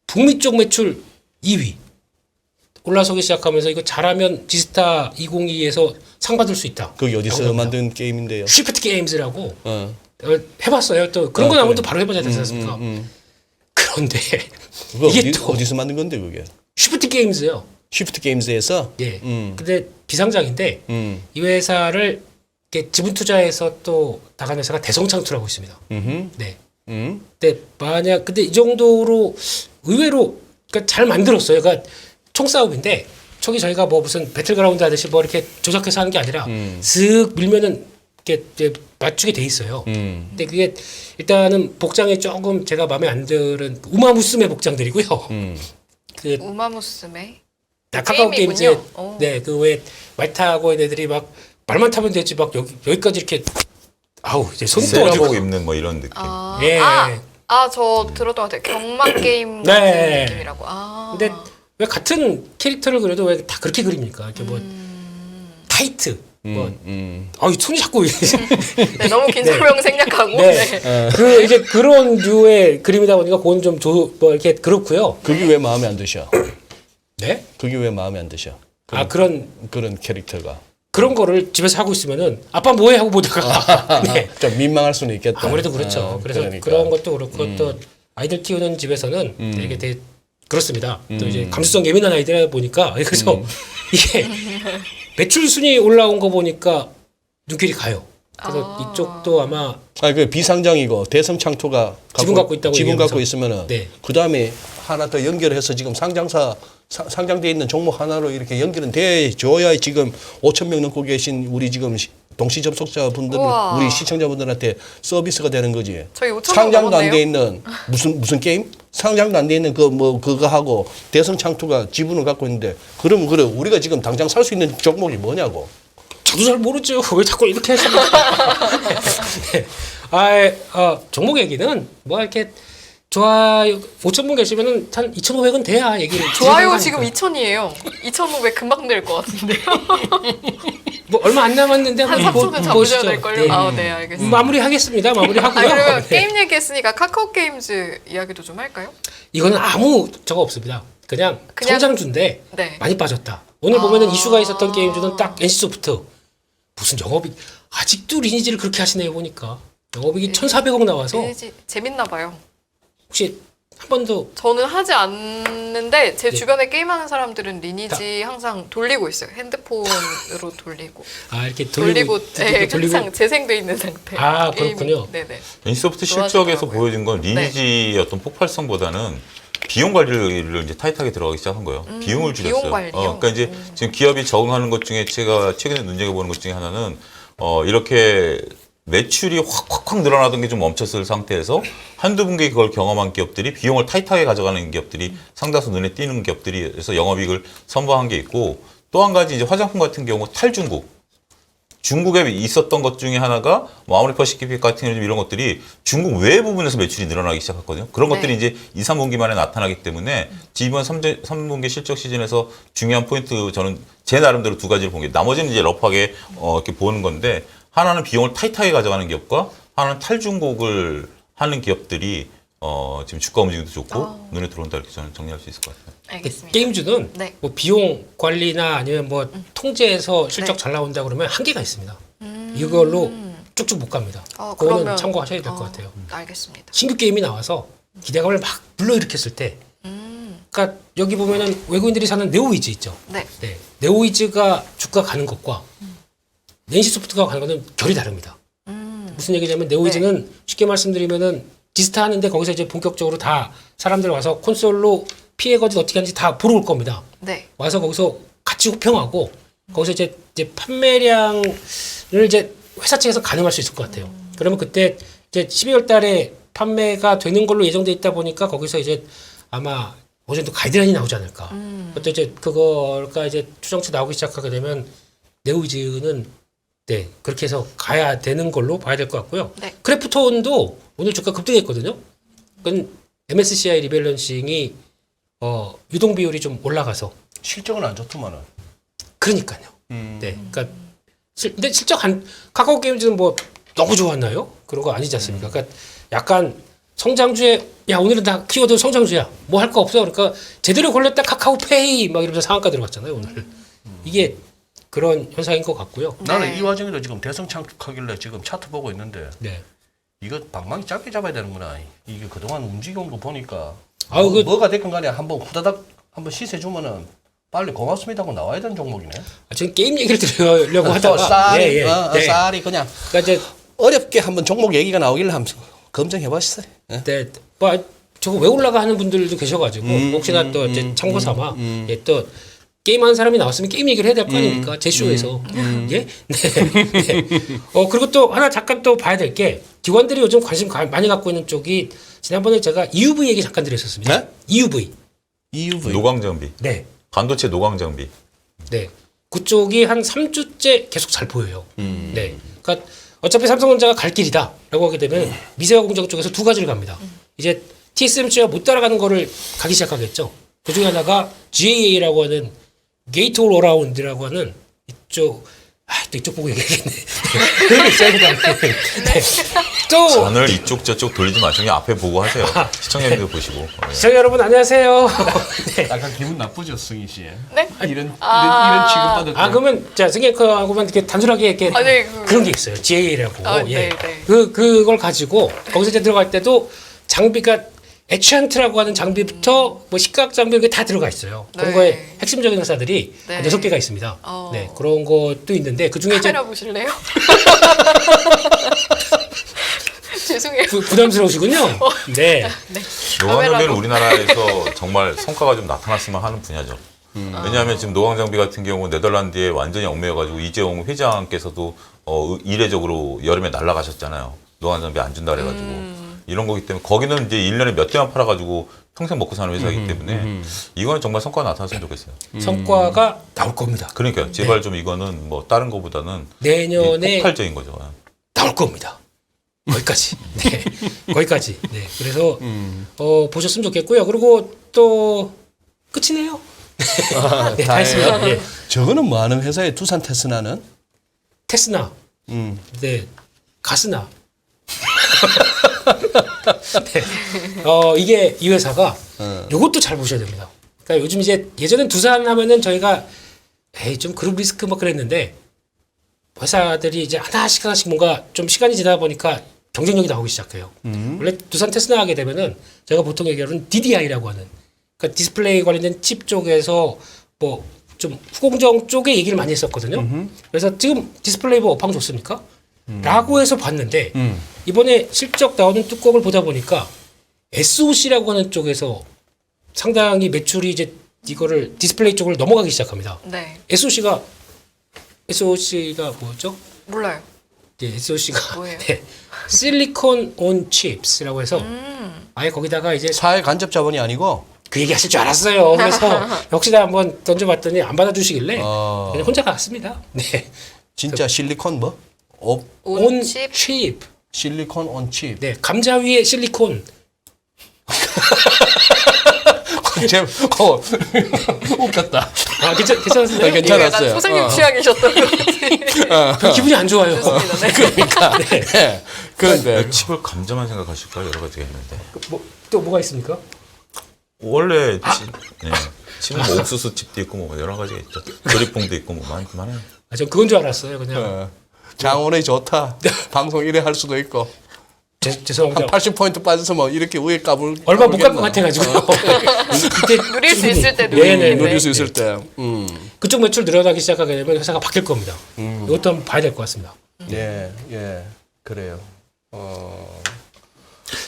북미 쪽 매출 2위. 올라서기 시작하면서 이거 잘하면 지스타 2022에서 상 받을 수 있다. 그게 어디서 만든 게임인데요? 쉬프트 게임즈라고 어. 해봤어요. 또 그런 거 나오면 그래. 또 바로 해보자 되지 않습니까? 그런데 그거 이게 또 어디서 만든 건데 그게? 쉬프트 게임즈요. 쉬프트 게임즈에서. 예. 근데 비상장인데 음. 이 회사를 이렇게 지분 투자해서 또 나간 회사가 대성창투라고 있습니다. 네. 근데 만약 근데 이 정도로 의외로 그러니까 잘 만들었어요. 그러니까 총싸움인데 총이 저희가 뭐 무슨 배틀그라운드 하듯이 뭐 이렇게 조작해서 하는 게 아니라 슥 밀면은 이렇게 이제 맞추게 돼 있어요. 근데 그게 일단은 복장이 조금 제가 마음에 안 드는 우마무스메 복장들이고요. 그 우마무스메. 카카오 게임이군요. 게임즈에 오. 네 그 왜 말 타고 있는 애들이 막 말만 타면 되지 막 여기까지 이렇게 아우 이제 손도 세라복 어디고 입는 뭐 이런 느낌. 예. 저 들었던 것 같아요. 경막 게임 네. 같은 느낌이라고. 근데 왜 같은 캐릭터를 그려도 왜 다 그렇게 그립니까? 이렇게 뭐 타이트 뭐 아이 손이 자꾸 네, 너무 긴 설명 생략하고. 네. 네. 그 이제 그런 류의 그림이다 보니까 그건 좀 뭐 이렇게 그렇고요. 그게 왜 마음에 안 드셔? 네? 그게 왜 마음에 안 드셔? 그런 캐릭터가. 그런 거를 집에서 하고 있으면은 아빠 뭐해 하고 보다가 네. 좀 민망할 수는 있겠다. 아무래도 그렇죠. 그래서 그러니까. 그런 것도 그렇고 또 아이들 키우는 집에서는 이게 되게 그렇습니다. 또 이제 감수성 예민한 아이들이다 보니까 그래서 이게 매출 순위 올라온 거 보니까 눈길이 가요. 그래서 이쪽도 아마 그 비상장이고 대성창투가 지분 갖고 있다고 지분 얘기하면서. 갖고 있으면은 네. 그 다음에 하나 더 연결해서 지금 상장돼 있는 종목 하나로 이렇게 연결은 돼 줘야 지금 5천 명 넘고 계신 우리 지금 동시 접속자분들 우와. 우리 시청자분들한테 서비스가 되는 거지. 저희 5천 명 상장도 안 넘었네요. 돼 있는 무슨 게임? 상장도 안 돼 있는 그거 하고 대성창투가 지분을 갖고 있는데 그러면 그래 우리가 지금 당장 살 수 있는 종목이 뭐냐고. 저도 잘 모르죠. 왜 자꾸 이렇게 하십니까? 네. 종목 얘기는 뭐 이렇게 좋아요 5,000분 계시면은 한 2,500원 돼야 얘기를 좋아요 진행하니까. 지금 2,000이에요. 2,500 금방 될 것 같은데요. 뭐 얼마 안 남았는데 한 한번 3,000은 보시죠. 잡으셔야 될걸요. 네. 네, 알겠습니다. 마무리하겠습니다. 마무리하고요. 그러면 네. 게임 얘기했으니까 카카오 게임즈 이야기도 좀 할까요? 이거는 아무 저거 없습니다. 그냥 성장주인데 네. 많이 빠졌다. 오늘 보면은 이슈가 있었던 게임주는 딱 NC소프트 무슨 영업이 아직도 리니지를 그렇게 하시네요 보니까 영업이익이 1,400억 나와서 재밌나 봐요. 혹시 한 번도 저는 하지 않는데 제 네. 주변에 게임하는 사람들은 리니지 항상 돌리고 있어요. 핸드폰으로 돌리고. 이렇게 돌리고, 네, 돌리고 항상 재생돼 있는 상태. 그렇군요. 네네. NC소프트 좋아하시더라고요. 실적에서 보여진 건 리니지의 어떤 폭발성보다는 비용 관리를 이제 타이트하게 들어가기 시작한 거예요. 비용을 줄였어요. 비용 관리요? 그러니까 이제 지금 기업이 적응하는 것 중에 제가 최근에 눈여겨보는 것 중에 하나는 이렇게 매출이 확 늘어나던 게 좀 멈췄을 상태에서 한두 분기 그걸 경험한 기업들이 비용을 타이트하게 가져가는 기업들이 상당수 눈에 띄는 기업들이 그래서 영업이익을 선보한 게 있고 또 한 가지 이제 화장품 같은 경우 탈중국. 중국에 있었던 것 중에 하나가 뭐 아모레 퍼시픽 같은 이런 것들이 중국 외 부분에서 매출이 늘어나기 시작했거든요. 그런 네. 것들이 이제 2, 3분기만에 나타나기 때문에 이번 3분기 실적 시즌에서 중요한 포인트 저는 제 나름대로 두 가지를 본 게 나머지는 이제 러프하게 이렇게 보는 건데 하나는 비용을 타이트하게 가져가는 기업과 하나는 탈중국을 하는 기업들이 지금 주가 움직임도 좋고 눈에 들어온다 이렇게 저는 정리할 수 있을 것 같아요. 알겠습니다. 게임주는 네. 뭐 비용 관리나 아니면 뭐 통제해서 실적 네. 잘 나온다 그러면 한계가 있습니다. 이걸로 쭉쭉 못 갑니다. 그거는 그러면 참고하셔야 될 것 같아요. 알겠습니다. 신규 게임이 나와서 기대감을 막 불러일으켰을 때, 그러니까 여기 보면은 외국인들이 사는 네오위즈 있죠. 네. 네, 네오위즈가 주가 가는 것과 NC소프트가 가는 것은 결이 다릅니다. 무슨 얘기냐면 네오위즈는 쉽게 말씀드리면은 디스타 하는데 거기서 이제 본격적으로 다 사람들 와서 콘솔로 피해거든 어떻게 하는지 다 보러 올 겁니다. 네. 와서 거기서 같이 호평하고 거기서 이제 판매량을 이제 회사 측에서 가늠할 수 있을 것 같아요. 그러면 그때 이제 12월 달에 판매가 되는 걸로 예정돼 있다 보니까 거기서 이제 아마 어느 정도 가이드라인이 나오지 않을까. 그때 이제 그거가 이제 추정치 나오기 시작하게 되면 네오위즈는 네, 그렇게 해서 가야 되는 걸로 봐야 될 것 같고요. 네. 크래프톤도 오늘 주가 급등했거든요. 그건 MSCI 리밸런싱이 유동 비율이 좀 올라가서 실적은 안 좋더만은. 그러니까요. 네, 그러니까 근데 실적 카카오 게임즈는 뭐 너무 좋았나요? 그런 거 아니지 않습니까? 그러니까 약간 성장주에 야 오늘은 다 키워드 성장주야. 뭐 할 거 없어. 그러니까 제대로 걸렸다 카카오페이 막 이러면서 상한가 들어갔잖아요 오늘. 이게 그런 현상인 것 같고요. 나는 네. 이 와중에도 지금 대성 창축하길래 지금 차트 보고 있는데 네. 이거 방망이 짧게 잡아야 되는구나. 이게 그동안 움직여온 거 보니까 아우, 그- 뭐가 됐건 간에 한번 후다닥 한번 시세주면은 빨리 고맙습니다 하고 나와야 되는 종목이네. 지금 게임 얘기를 들으려고 또 하다가 쌀이, 네. 쌀이 그냥 그러니까 이제 어렵게 한번 종목 얘기가 나오길래 한번 검증해봤어요. 예. 네, 뭐 저거 왜 올라가 하는 분들도 계셔가지고 혹시나 또 이제 참고 삼아 예, 또 게임하는 사람이 나왔으면 게임 얘기를 해야 될 거 아닙니까? 제 쇼에서 예, 네. 네. 그리고 또 하나 잠깐 또 봐야 될 게 기관들이 요즘 관심 많이 갖고 있는 쪽이 지난번에 제가 EUV 얘기 잠깐 드렸었습니다. 네? EUV. EUV. 노광 장비, 네, 반도체 노광 장비. 네. 그쪽이 한 3주째 계속 잘 보여요. 네. 그러니까 어차피 삼성전자가 갈 길이다라고 하게 되면 미세화 공정 쪽에서 두 가지를 갑니다. 이제 TSMC가 못 따라가는 거를 가기 시작하겠죠. 그 중에 하나가 GAA라고 하는 게이트 올 어라운드라고 하는 이쪽 또 이쪽 보고 얘기했네. 그런 게 있어야 된다. 네. 또 잔을 이쪽 저쪽 돌리지 마시고 그냥 앞에 보고 하세요. 시청자님들 보시고. 예. 시청자 여러분 안녕하세요. 네. 약간 기분 나쁘죠, 승희 씨. 네? 이런 취급받을 때. 그러면 자 승객하고만 이렇게 단순하게 이렇게 아, 네, 그런 게 있어요. GA라고. 아, 예. 네, 네. 그걸 가지고 거기서 이제 들어갈 때도 장비가 에치안트라고 하는 장비부터 뭐 식각 장비 이게 다 들어가 있어요. 그런 네. 거에 핵심적인 회사들이 네. 한 6개가 있습니다. 어. 네, 그런 것도 있는데 그 중에 이제 카메라 보실래요? 죄송해요. 부담스러우시군요. 네. 노광 장비는 카메라로. 우리나라에서 정말 성과가 좀 나타났으면 하는 분야죠. 왜냐하면 지금 노광 장비 같은 경우 네덜란드에 완전히 얽매여가지고 이재용 회장께서도 이례적으로 여름에 날아가셨잖아요. 노광 장비 안 준다 그래가지고 이런 거기 때문에 거기는 이제 1년에 몇 대만 팔아가지고 평생 먹고 사는 회사이기 때문에 이거는 정말 성과가 나타났으면 좋겠어요. 성과가 나올 겁니다. 그러니까요. 제발 좀 이거는 뭐 다른 거보다는 내년에 폭발적인 거죠. 나올 겁니다. 거기까지. 네. 거기까지. 네. 그래서 보셨으면 좋겠고요. 그리고 또 끝이네요. 네, 다 했습니다. 네. 저거는 뭐 하는 회사에 두산 테스나는? 테스나. 네. 가스나. 네. 이게 이 회사가 요것도 잘 보셔야 됩니다. 그러니까 요즘 이제 예전엔 두산 하면은 저희가 에이 좀 그룹 리스크 뭐 그랬는데 회사들이 이제 하나씩 뭔가 좀 시간이 지나다 보니까 경쟁력이 나오기 시작해요. 원래 두산 테스나 하게 되면은 제가 보통 얘기하는 DDI라고 하는 그러니까 디스플레이 관련된 칩 쪽에서 뭐 좀 후공정 쪽에 얘기를 많이 했었거든요. 그래서 지금 디스플레이 뭐 업황 좋습니까? 라고 해서 봤는데 이번에 실적 나오는 뚜껑을 보다 보니까 SOC라고 하는 쪽에서 상당히 매출이 이제 이거를 디스플레이 쪽을 넘어가기 시작합니다. 네. SOC가 뭐였죠? 몰라요. 네, SOC가 뭐예요? 네, 실리콘 온 칩스라고 해서 아예 거기다가 이제 사회 간접 자본이 아니고 그 얘기 하실 줄 알았어요. 그래서 혹시나 한번 던져봤더니 안 받아주시길래 어. 그냥 혼자 갔습니다. 네, 진짜 실리콘 뭐? 온 온칩. 칩. 실리콘 온 칩. 네, 감자 위에 실리콘. 웃겼다. 아, 괜찮았어요? 괜찮았어요. 약간 소장님 취향이셨던 것 같아요. 별 기분이 안 좋아요. 좋습니다. 네. 그러니까. 네. 그런데 칩을 감자만 생각하실까요? 여러 가지가 있는데. 또 뭐가 있습니까? 원래 칩은 뭐 옥수수 칩도 있고 뭐 여러 가지가 있죠. 조리뽕도 있고 뭐 많아요. 아, 전 그건 줄 알았어요. 그냥 장원이 좋다. 방송 이래 할 수도 있고. 죄송합니다. 80포인트 빠져서 뭐 이렇게 위에 까불 얼마 못 갈 것 같아가지고 그때 누릴 수 있을 때 네네. 누리는데. 누릴 수 있을 때. 그쪽 매출 늘어나기 시작하게 되면 회사가 바뀔 겁니다. 이것도 한번 봐야 될 것 같습니다. 예, 예, 그래요.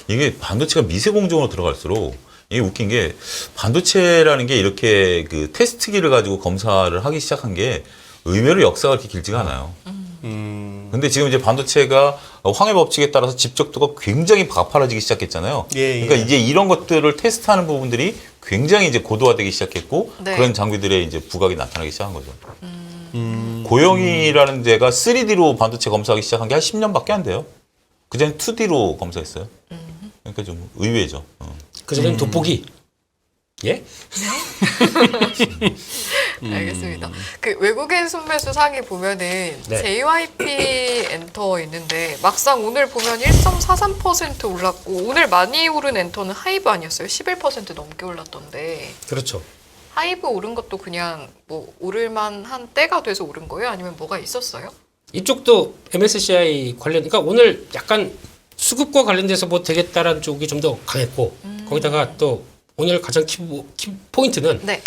이게 반도체가 미세 공정으로 들어갈수록 이게 웃긴 게 반도체라는 게 이렇게 그 테스트기를 가지고 검사를 하기 시작한 게 의외로 역사가 그렇게 길지가 않아요. 근데 지금 이제 반도체가 황해 법칙에 따라서 집적도가 굉장히 가파라지기 시작했잖아요. 예, 그러니까 예. 이제 이런 것들을 테스트하는 부분들이 굉장히 이제 고도화되기 시작했고 네. 그런 장비들의 이제 부각이 나타나기 시작한 거죠. 고영이라는 데가 3D로 반도체 검사하기 시작한 게 한 10년밖에 안 돼요. 그전에 2D로 검사했어요. 그러니까 좀 의외죠. 그전엔 돋보기. 예? 알겠습니다. 그 외국인 순매수 상위 보면은 네. JYP 엔터 있는데 막상 오늘 보면 1.43% 올랐고 오늘 많이 오른 엔터는 하이브 아니었어요? 11% 넘게 올랐던데 그렇죠. 하이브 오른 것도 그냥 뭐 오를만 한 때가 돼서 오른 거예요? 아니면 뭐가 있었어요? 이쪽도 MSCI 관련, 그러니까 오늘 약간 수급과 관련돼서 뭐 되겠다라는 쪽이 좀 더 강했고 거기다가 또 오늘 가장 키 포인트는 네.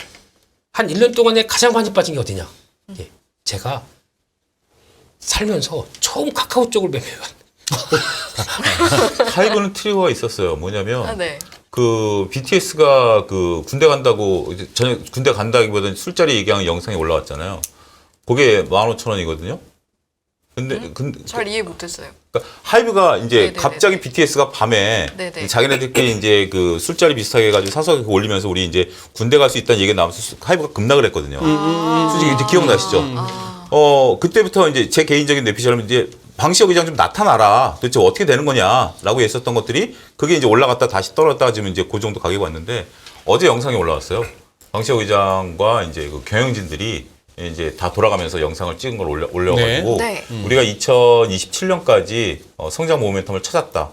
한 1년 동안에 가장 많이 빠진 게 어디냐? 예, 제가 살면서 처음 카카오 쪽을 매매한. 하이브는 트리거가 있었어요. 뭐냐면 아, 네. 그 BTS가 그 군대 간다고 전에 군대 간다기보다는 술자리 얘기하는 영상이 올라왔잖아요. 그게 15,000원이거든요. 근데 잘 이해 못했어요. 그러니까 하이브가 이제 네네네. 갑자기 BTS가 밤에 네네. 자기네들끼리 이제 그 술자리 비슷하게 해가지고 사서 올리면서 우리 이제 군대 갈 수 있다는 얘기가 나오면서 하이브가 급락을 했거든요. 솔직히 이제 기억나시죠? 그때부터 이제 제 개인적인 내피셜은 이제 방시혁 의장 좀 나타나라. 도대체 어떻게 되는 거냐라고 했었던 것들이 그게 이제 올라갔다 다시 떨어졌다가 지금 이제 그 정도 가격이 왔는데 어제 영상이 올라왔어요. 방시혁 의장과 이제 그 경영진들이 이제 다 돌아가면서 영상을 찍은 걸 올려가지고 네. 우리가 2027년까지 성장 모멘텀을 찾았다.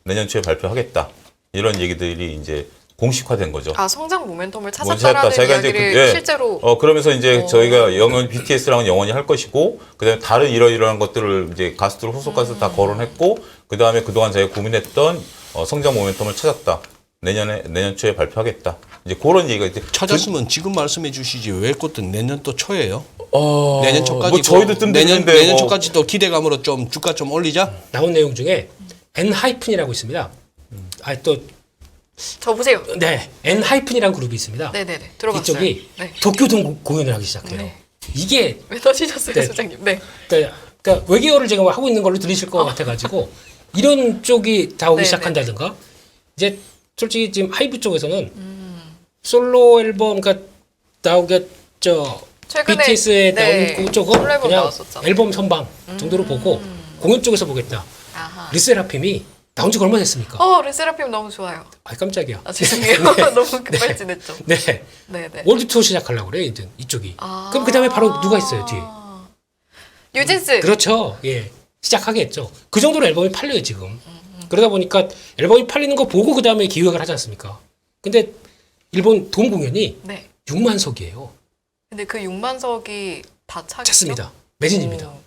내년 초에 발표하겠다. 이런 얘기들이 이제 공식화된 거죠. 아 성장 모멘텀을 찾았다. 찾았다라는 자기가 이제 이야기를 예. 실제로 그러면서 이제 저희가 영원 BTS랑은 영원히 할 것이고 그다음에 다른 이러이러한 것들을 이제 가수들 후속 가수 다 거론했고 그다음에 그동안 저희가 고민했던 성장 모멘텀을 찾았다. 내년 초에 발표하겠다. 이제 그런 얘기가 이제 찾았으면 지금 말씀해 주시지 왜 그것도 내년 또 초예요? 내년 초까지 뭐 저희도 뜬 내년 뭐. 초까지 또 기대감으로 좀 주가 좀 올리자. 나온 내용 중에 엔하이픈이라고 있습니다. 또 저 보세요. 네, 엔하이픈이라는 그룹이 있습니다. 네네네 들어봤어요. 이쪽이 네. 도쿄돔 공연을 하기 시작해요. 네. 이게 왜 터지셨어요, 네. 소장님? 네. 그러니까 외계어를 제가 하고 있는 걸로 들리실 것 같아가지고 이런 쪽이 다 오기 네네. 시작한다든가 이제 솔직히 지금 하이브 쪽에서는 솔로 앨범 그러니까 나오게 최근에 BTS에 네, 나온 그쪽은 솔로 앨범 그냥 나왔었잖아요. 앨범 선방 정도로 보고 공연 쪽에서 보겠다. 아하. 르세라핌이 나온 지가 얼마 됐습니까? 르세라핌 너무 좋아요. 아 깜짝이야. 아 죄송해요. 너무 급발진했죠. 네. 네네. 월드 투어 시작하려고 그래 이제 이쪽이. 아. 그럼 그다음에 바로 누가 있어요 뒤에? 뉴진스. 그렇죠. 예. 시작하겠죠. 그 정도로 앨범이 팔려요, 지금. 그러다 보니까 앨범이 팔리는 거 보고 그 다음에 기획을 하지 않습니까? 근데 일본 돔 공연이 네. 6만 석이에요. 근데 그 6만석이 다 차겠죠? 찼습니다. 매진입니다. 오.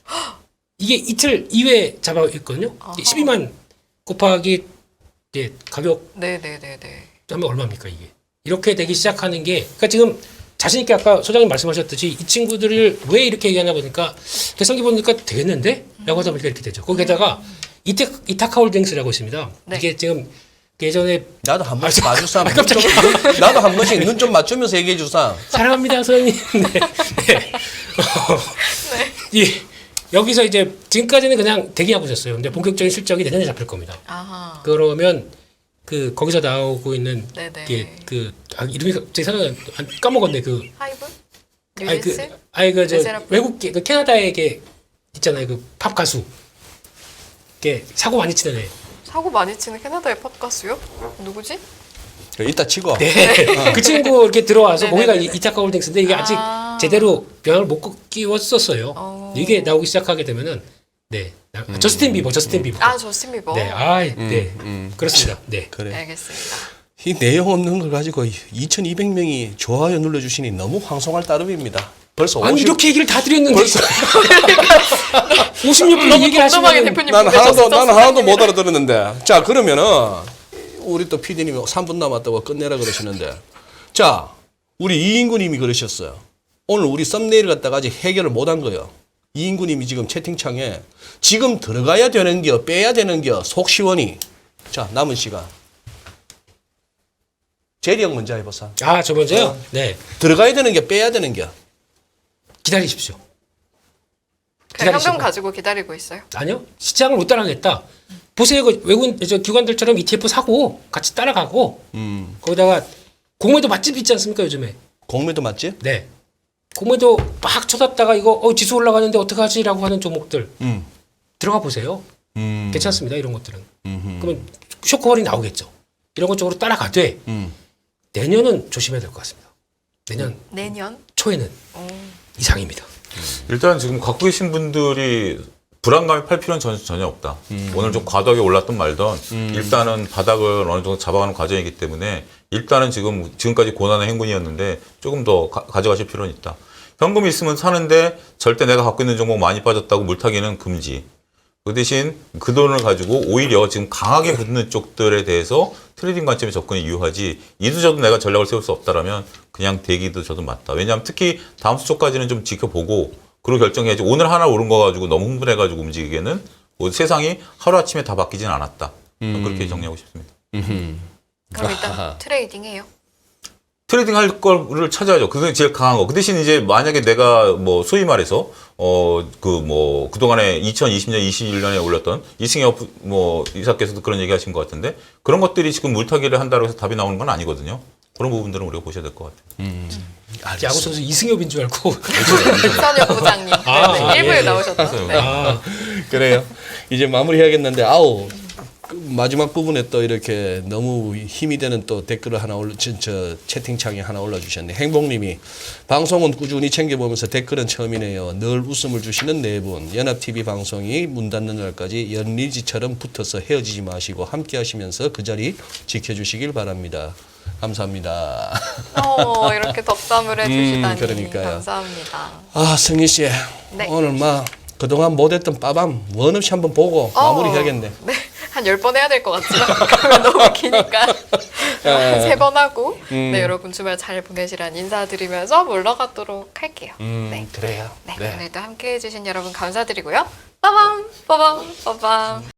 이게 이틀 이외에 잡아 있거든요. 아하. 12만 곱하기 예, 가격 네네네네. 하면 얼마입니까, 이게? 이렇게 되기 시작하는 게, 그러니까 지금 자신있게 아까 소장님 말씀하셨듯이 이 친구들을 왜 이렇게 얘기하나 보니까 대성기 보니까 되겠는데? 라고 하다 보니까 이렇게 되죠. 거기에다가 이타카홀딩스라고 있습니다. 네. 이게 지금 예전에 나도 한 번씩 봐주사. 깜짝이야. 나도 한 번씩 눈 좀 맞추면서 얘기해 주사. 사랑합니다, 소장님. 네. 네. 여기서 이제 지금까지는 그냥 대기하고 있었어요. 근데 본격적인 실적이 내년에 잡힐 겁니다. 아하. 그러면 그 거기서 나오고 있는 네네. 이름이 제 생각은 까먹었네. 하이브? 뉴진스? 저 르세라핌? 외국 그 캐나다에게 있잖아요. 그 팝 가수. 게 사고 많이 치는 애. 사고 많이 치는 캐나다의 팝 가수요? 누구지? 이따 치고. 네. 그 친구 이렇게 들어와서 네네네네. 거기가 이타카 홀딩스인데 이게 아직 제대로 병을 못 끼웠었어요. 이게 나오기 시작하게 되면은 네. 저스틴 비버. 저스틴 비버. 네. 그렇습니다. 네. 그래. 알겠습니다. 이 내용 없는 걸 가지고 2,200명이 좋아요 눌러주시니 너무 황송할 따름입니다. 벌써 아니 50. 이렇게 얘기를 다 드렸는데 56분 너무 얘기를 덤덤하게 하시면 대표님 나는 보내셨어, 하나도 소장님. 못 알아들었는데. 자, 그러면은 우리 또 PD님이 3분 남았다고 끝내라 그러시는데. 자, 우리 이인구님이 그러셨어요. 오늘 우리 썸네일 갖다가 아직 해결을 못한 거예요. 이인구님이 지금 채팅창에 지금 들어가야 되는겨 빼야 되는겨 속 시원히. 자, 남은 시간. 제리 형 먼저 해보자. 저 먼저요? 네. 들어가야 되는겨 빼야 되는겨. 기다리십시오. 그냥 기다리시고. 현금 가지고 기다리고 있어요. 아니요. 시장을 못 따라가겠다. 보세요. 그 외국인 기관들처럼 ETF 사고 같이 따라가고 거기다가 공매도 맛집 있지 않습니까, 요즘에? 공매도 맞지? 네. 그럼에도 막 쳐다다가 이거 지수 올라가는데 어떡하지라고 하는 종목들 들어가 보세요. 괜찮습니다. 이런 것들은. 그러면 쇼크홀이 나오겠죠. 이런 것 쪽으로 따라가되 내년은 조심해야 될 것 같습니다. 내년? 초에는 이상입니다. 일단 지금 갖고 계신 분들이 불안감에 팔 필요는 전혀 없다. 오늘 좀 과도하게 올랐던 말던 일단은 바닥을 어느 정도 잡아가는 과정이기 때문에 일단은 지금까지 고난의 행군이었는데 조금 더 가져가실 필요는 있다. 현금이 있으면 사는데 절대 내가 갖고 있는 종목 많이 빠졌다고 물타기는 금지. 그 대신 그 돈을 가지고 오히려 지금 강하게 붙는 쪽들에 대해서 트레이딩 관점에 접근이 유효하지, 이도저도 내가 전략을 세울 수 없다라면 그냥 대기도 저도 맞다. 왜냐하면 특히 다음 수 초까지는 좀 지켜보고 그리고 결정해야지. 오늘 하나 오른 거 가지고 너무 흥분해가지고 움직이기에는 세상이 하루아침에 다 바뀌진 않았다. 그렇게 정리하고 싶습니다. 그럼 일단 트레이딩 해요. 트레이딩 할 거를 찾아야죠. 그게 제일 강한 거. 그 대신 이제 만약에 내가 뭐 소위 말해서 그동안에 2020년, 21년에 올렸던 이승엽 이사께서도 그런 얘기 하신 것 같은데 그런 것들이 지금 물타기를 한다고 해서 답이 나오는 건 아니거든요. 그런 부분들은 우리가 보셔야 될 것 같아요. 야구 선수 이승엽인 줄 알고. 이선엽 부장님. 네, 일부에 나오셨다. 네. 그래요. 이제 마무리해야겠는데 마지막 부분에 또 이렇게 너무 힘이 되는 또 댓글을 하나 채팅창에 하나 올려주셨네. 행복님이 방송은 꾸준히 챙겨보면서 댓글은 처음이네요. 늘 웃음을 주시는 네 분. 연합TV 방송이 문 닫는 날까지 연리지처럼 붙어서 헤어지지 마시고 함께 하시면서 그 자리 지켜주시길 바랍니다. 감사합니다. 이렇게 덕담을 해주시다니 그러니까요. 감사합니다. 승희 씨, 네. 오늘 그동안 못했던 빠밤 원 없이 한번 보고 마무리해야겠네. 네. 한 10번 해야 될 것 같지만 그러면 너무 기니까 3번 하고 네, 여러분 주말 잘 보내시란 인사드리면서 물러가도록 할게요. 네. 그래요. 네, 오늘도 함께 해주신 여러분 감사드리고요. 빠밤 빠밤 빠밤.